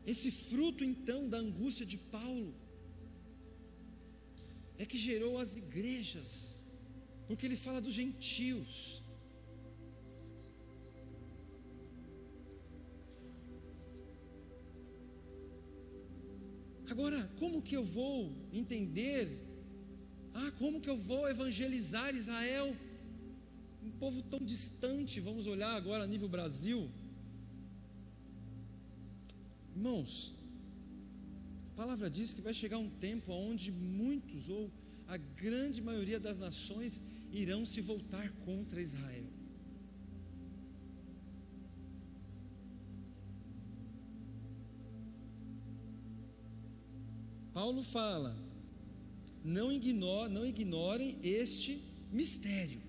Esse fruto então da angústia de Paulo é que gerou as igrejas, porque ele fala dos gentios. Agora, como que eu vou entender? Como que eu vou evangelizar Israel? Um povo tão distante. Vamos olhar agora a nível Brasil. Irmãos, a palavra diz que vai chegar um tempo onde muitos, ou a grande maioria das nações, irão se voltar contra Israel. Paulo fala: não ignorem este mistério.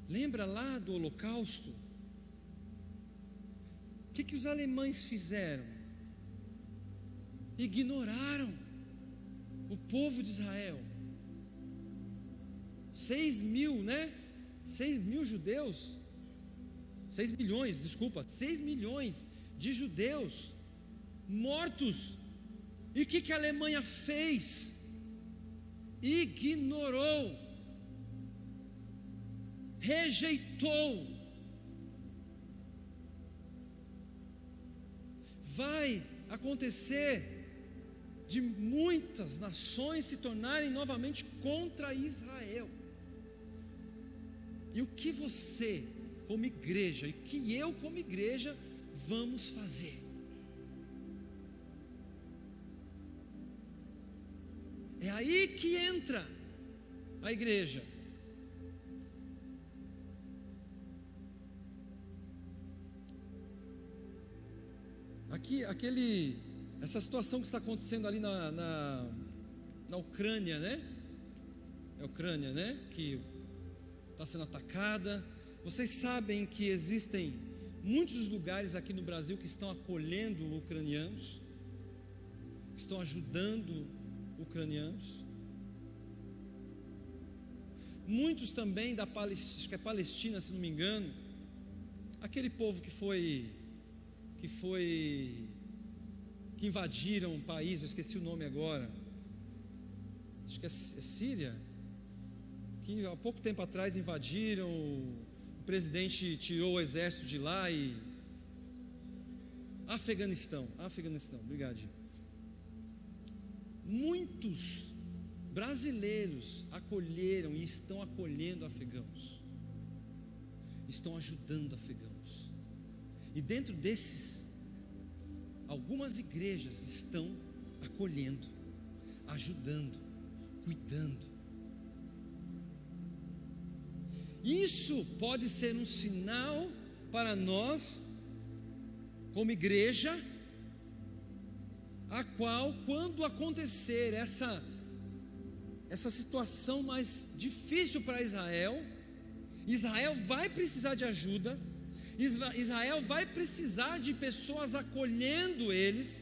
Lembra lá do Holocausto? O que os alemães fizeram? Ignoraram o povo de Israel. 6 mil, né? 6 mil judeus, 6 milhões, desculpa, 6 milhões de judeus mortos. E o que a Alemanha fez? Ignorou, rejeitou. Vai acontecer de muitas nações se tornarem novamente contra Israel. E o que você, como igreja, e que eu, como igreja, vamos fazer? É aí que entra a igreja. Essa situação que está acontecendo ali na Ucrânia, né? É a Ucrânia, né? Que está sendo atacada. Vocês sabem que existem muitos lugares aqui no Brasil que estão acolhendo ucranianos, que estão ajudando ucranianos. Muitos também da Palestina, acho que é Palestina, se não me engano, aquele povo que invadiram o país, eu esqueci o nome agora, acho que é Síria, que há pouco tempo atrás invadiram, o presidente tirou o exército de lá. E Afeganistão, obrigado. Muitos brasileiros acolheram e estão acolhendo afegãos, estão ajudando afegãos, e dentro desses, algumas igrejas estão acolhendo, ajudando, cuidando. Isso pode ser um sinal para nós, como igreja, a qual, quando acontecer essa situação mais difícil para Israel vai precisar de ajuda, Israel vai precisar de pessoas acolhendo eles,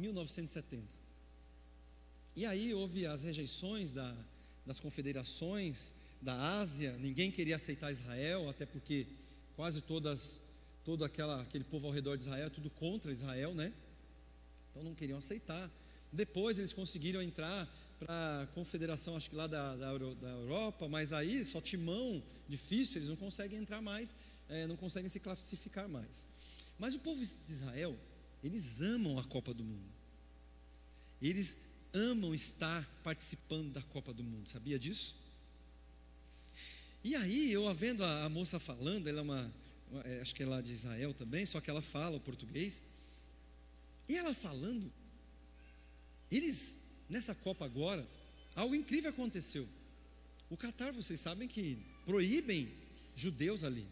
1970. E aí houve as rejeições das confederações da Ásia, ninguém queria aceitar Israel, até porque quase todo aquele povo ao redor de Israel é tudo contra Israel, né? Então não queriam aceitar. Depois eles conseguiram entrar para a confederação, acho que lá da Europa, mas aí só timão, difícil, eles não conseguem entrar mais, não conseguem se classificar mais. Mas o povo de Israel, eles amam a Copa do Mundo, eles amam estar participando da Copa do Mundo, sabia disso? E aí eu vendo a moça falando, ela é acho que é lá de Israel também, só que ela fala o português, e ela falando, eles nessa Copa agora, algo incrível aconteceu. O Catar, vocês sabem que proíbem judeus ali,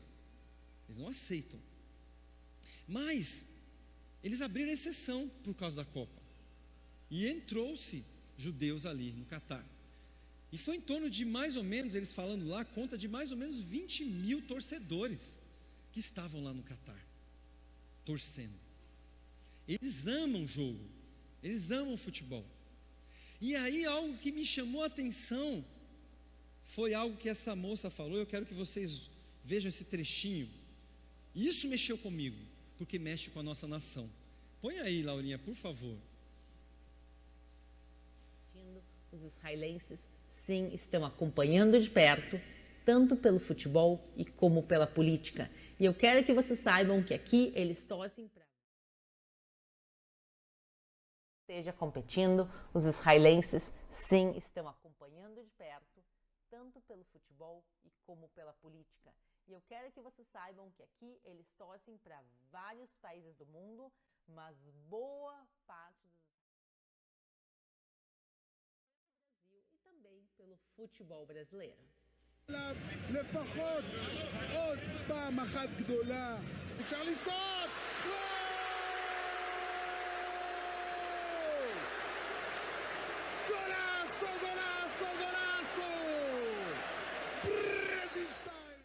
eles não aceitam, mas eles abriram exceção por causa da Copa, e entrou-se judeus ali no Catar, e foi em torno de mais ou menos, eles falando lá, conta de mais ou menos 20 mil torcedores que estavam lá no Catar, torcendo. Eles amam o jogo, eles amam o futebol. E aí algo que me chamou a atenção foi algo que essa moça falou. Eu quero que vocês vejam esse trechinho. Isso mexeu comigo, porque mexe com a nossa nação. Põe aí, Laurinha, por favor. Os israelenses, sim, estão acompanhando de perto, tanto pelo futebol e como pela política. E eu quero que vocês saibam que aqui eles torcem para esteja competindo. Os israelenses, sim, estão acompanhando de perto, tanto pelo futebol e como pela política. E eu quero que vocês saibam que aqui eles torcem para vários países do mundo, mas boa parte dos Brasil e também pelo futebol brasileiro. לפחות עוד פעם אחת גדולה. אפשר לסעוד! גולאסו, גולאסו, גולאסו!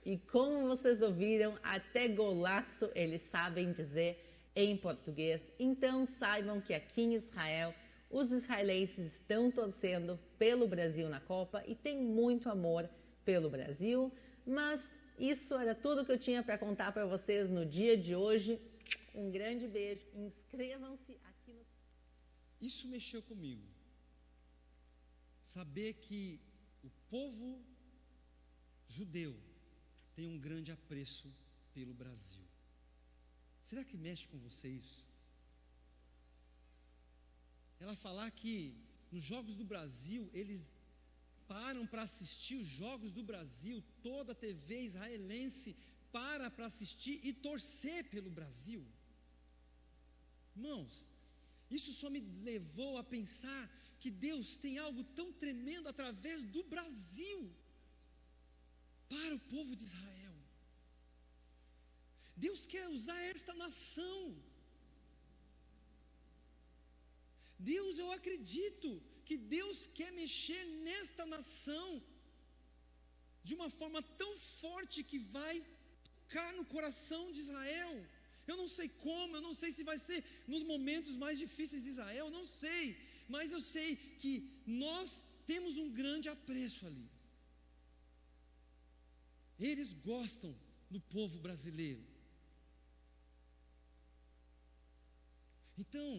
E como vocês ouviram, até golaço eles sabem dizer em português. Então saibam que aqui em Israel, os israelenses estão torcendo pelo Brasil na Copa e tem muito amor pelo Brasil. Mas isso era tudo que eu tinha para contar para vocês no dia de hoje. Um grande beijo, inscrevam-se aqui no... Isso mexeu comigo, saber que o povo judeu tem um grande apreço pelo Brasil. Será que mexe com você isso? Ela falar que nos Jogos do Brasil, eles param para assistir os Jogos do Brasil, toda a TV israelense para assistir e torcer pelo Brasil. Irmãos, isso só me levou a pensar que Deus tem algo tão tremendo através do Brasil para o povo de Israel. Deus quer usar esta nação. Deus, eu acredito que Deus quer mexer nesta nação de uma forma tão forte que vai tocar no coração de Israel. Eu não sei como, eu não sei se vai ser nos momentos mais difíceis de Israel, eu não sei, mas eu sei que nós temos um grande apreço ali. Eles gostam do povo brasileiro. Então,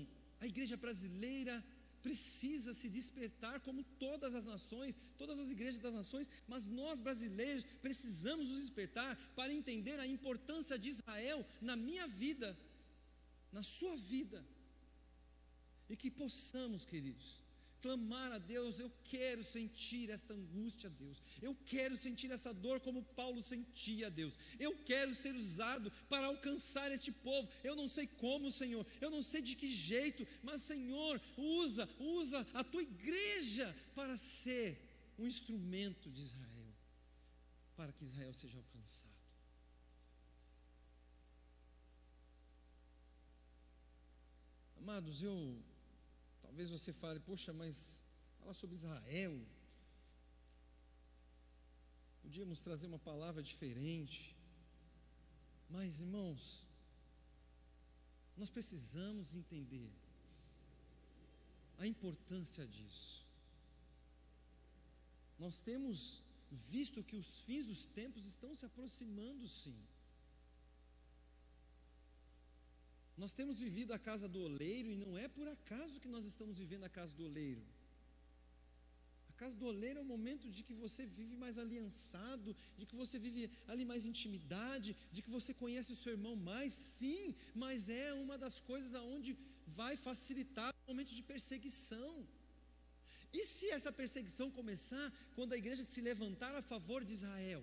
a igreja brasileira precisa se despertar como todas as nações, todas as igrejas das nações, mas nós brasileiros precisamos nos despertar para entender a importância de Israel na minha vida, na sua vida, e que possamos, queridos, clamar a Deus. Eu quero sentir esta angústia, Deus, eu quero sentir essa dor como Paulo sentia, Deus, eu quero ser usado para alcançar este povo. Eu não sei como, Senhor, eu não sei de que jeito, mas Senhor, usa a tua igreja para ser um instrumento de Israel, para que Israel seja alcançado. Amados, talvez você fale, poxa, mas falar sobre Israel, podíamos trazer uma palavra diferente, mas irmãos, nós precisamos entender a importância disso. Nós temos visto que os fins dos tempos estão se aproximando, sim. Nós temos vivido a casa do oleiro, e não é por acaso que nós estamos vivendo a casa do oleiro. A casa do oleiro é um momento de que você vive mais aliançado, de que você vive ali mais intimidade, de que você conhece o seu irmão mais, sim, mas é uma das coisas aonde vai facilitar o momento de perseguição. E se essa perseguição começar quando a igreja se levantar a favor de Israel?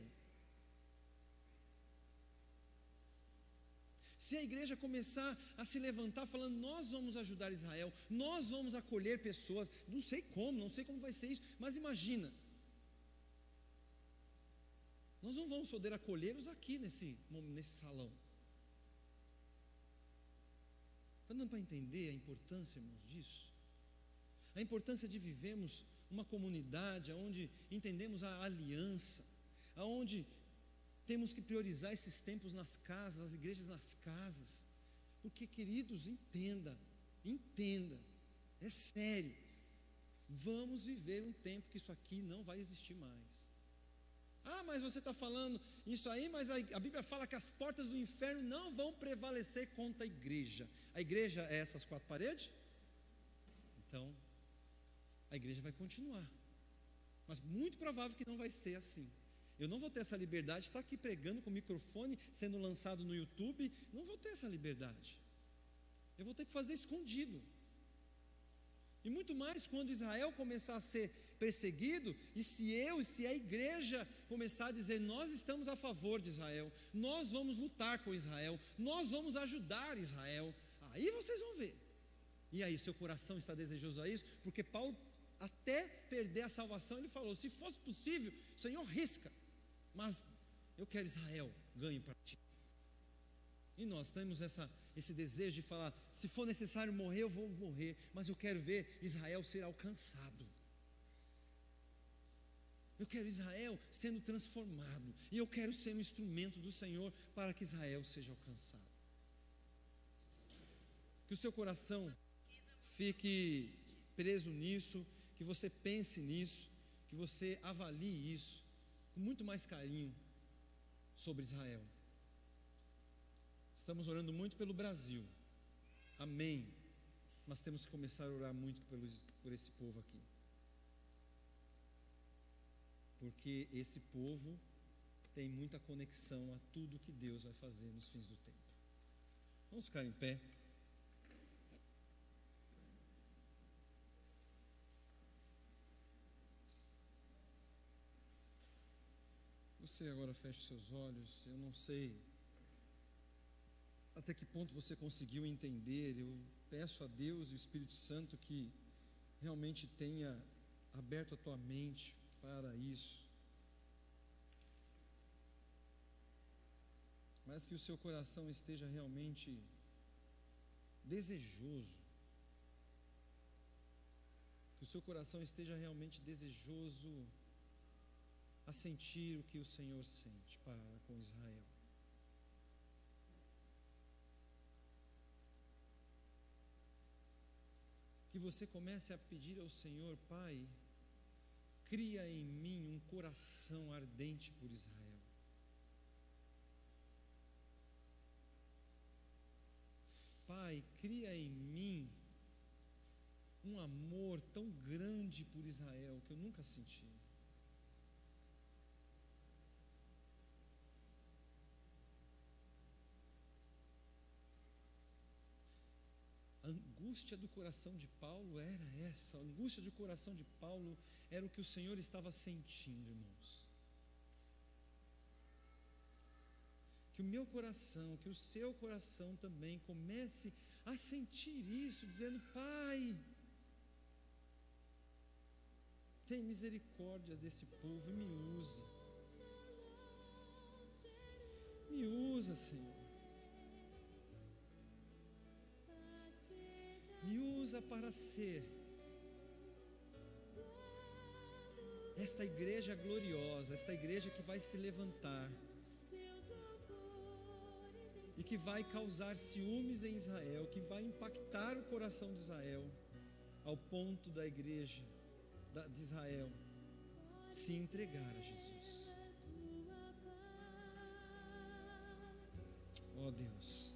Se a igreja começar a se levantar falando, nós vamos ajudar Israel, nós vamos acolher pessoas, não sei como vai ser isso, mas imagina, nós não vamos poder acolhê-los aqui nesse salão. Está dando para entender a importância, irmãos, disso? A importância de vivermos uma comunidade onde entendemos a aliança, onde temos que priorizar esses tempos nas casas, as igrejas nas casas, porque, queridos, entenda, é sério, vamos viver um tempo que isso aqui não vai existir mais. Mas você está falando isso aí, mas a Bíblia fala que as portas do inferno não vão prevalecer contra a igreja. A igreja é essas 4 paredes? Então, a igreja vai continuar, mas muito provável que não vai ser assim. Eu não vou ter essa liberdade de estar aqui pregando com o microfone sendo lançado no YouTube, não vou ter essa liberdade, eu vou ter que fazer escondido. E muito mais quando Israel começar a ser perseguido, e se a igreja começar a dizer, nós estamos a favor de Israel, nós vamos lutar com Israel, nós vamos ajudar Israel, aí vocês vão ver. E aí, seu coração está desejoso a isso? Porque Paulo, até perder a salvação, ele falou, se fosse possível, Senhor, risca, mas eu quero Israel ganhe para ti. E nós temos esse desejo de falar, se for necessário morrer, eu vou morrer, mas eu quero ver Israel ser alcançado, eu quero Israel sendo transformado, e eu quero ser um instrumento do Senhor para que Israel seja alcançado. Que o seu coração fique preso nisso, que você pense nisso, que você avalie isso com muito mais carinho sobre Israel. Estamos orando muito pelo Brasil, amém, mas temos que começar a orar muito por esse povo aqui, porque esse povo tem muita conexão a tudo que Deus vai fazer nos fins do tempo. Vamos ficar em pé. Você agora feche seus olhos. Eu não sei até que ponto você conseguiu entender. Eu peço a Deus e o Espírito Santo que realmente tenha aberto a tua mente para isso, mas que o seu coração esteja realmente desejoso, que o seu coração esteja realmente desejoso a sentir o que o Senhor sente para com Israel. Que você comece a pedir ao Senhor, Pai, cria em mim um coração ardente por Israel. Pai, cria em mim um amor tão grande por Israel que eu nunca senti. A angústia do coração de Paulo era essa, a angústia do coração de Paulo era o que o Senhor estava sentindo, irmãos. Que o meu coração, que o seu coração também comece a sentir isso, dizendo, Pai, tem misericórdia desse povo e me usa. Me usa, Senhor. Me usa para ser esta igreja gloriosa, esta igreja que vai se levantar e que vai causar ciúmes em Israel, que vai impactar o coração de Israel, ao ponto da igreja de Israel se entregar a Jesus. Ó Deus,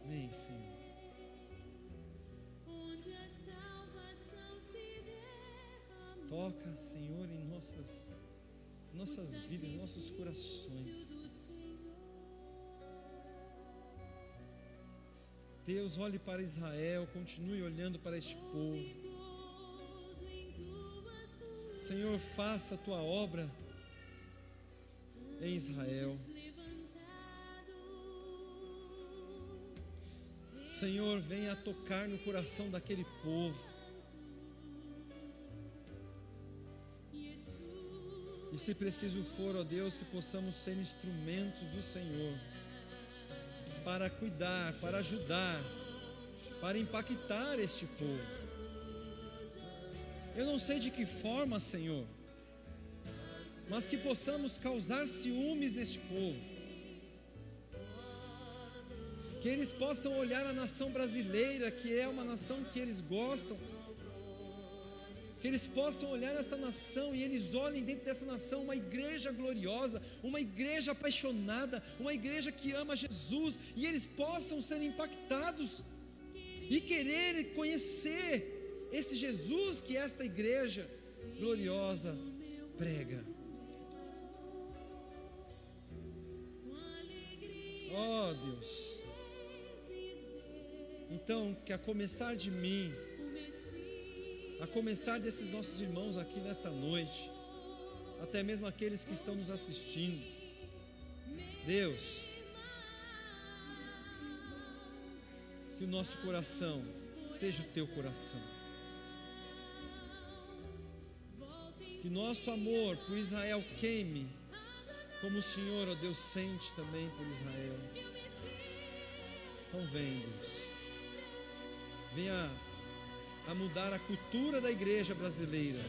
vem, Senhor. Toca, Senhor, em nossas vidas, nossos corações. Deus, olhe para Israel, continue olhando para este povo. Senhor, faça a tua obra em Israel. Senhor, venha tocar no coração daquele povo. E se preciso for, ó Deus, que possamos ser instrumentos do Senhor para cuidar, para ajudar, para impactar este povo. Eu não sei de que forma, Senhor, mas que possamos causar ciúmes neste povo. Que eles possam olhar a nação brasileira, que é uma nação que eles gostam. Que eles possam olhar esta nação e eles olhem dentro dessa nação uma igreja gloriosa, uma igreja apaixonada, uma igreja que ama Jesus, e eles possam ser impactados e querer conhecer esse Jesus que esta igreja gloriosa prega. Oh Deus, então que a começar de mim, a começar desses nossos irmãos aqui nesta noite, até mesmo aqueles que estão nos assistindo, Deus, que o nosso coração seja o teu coração, que nosso amor por Israel queime, como o Senhor, ó Deus, sente também por Israel. Então vem, Deus, venha a mudar a cultura da igreja brasileira.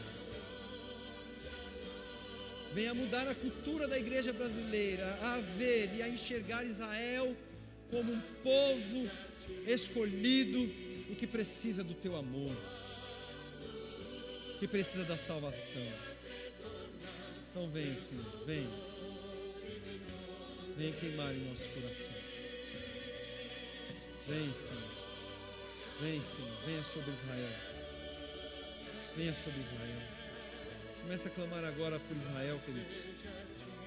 Venha mudar a cultura da igreja brasileira, a ver e a enxergar Israel como um povo escolhido e que precisa do teu amor, que precisa da salvação. Então vem, Senhor, vem queimar em nosso coração. Vem, Senhor. Vem, Senhor, venha sobre Israel. Venha sobre Israel. Comece a clamar agora por Israel, queridos.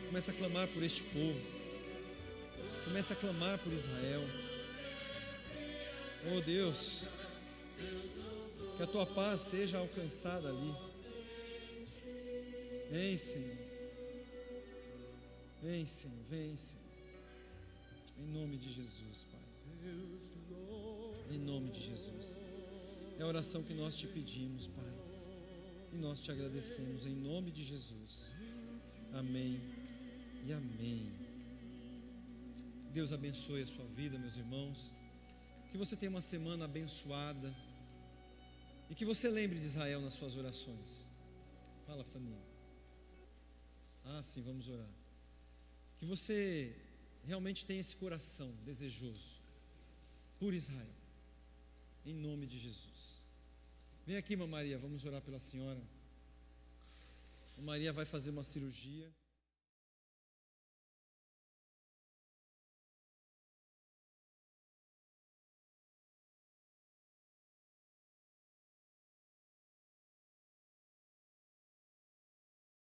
Comece a clamar por este povo. Comece a clamar por Israel. Oh Deus, que a tua paz seja alcançada ali. Vem, Senhor. Vem, Senhor, vem, Senhor. Em nome de Jesus, Pai. Em nome de Jesus. É a oração que nós te pedimos, Pai. E nós te agradecemos em nome de Jesus. Amém e amém. Deus abençoe a sua vida, meus irmãos. Que você tenha uma semana abençoada. E que você lembre de Israel nas suas orações. Fala, família. Sim, vamos orar. Que você realmente tenha esse coração desejoso por Israel. Em nome de Jesus. Vem aqui, irmã Maria, vamos orar pela senhora. A Maria vai fazer uma cirurgia.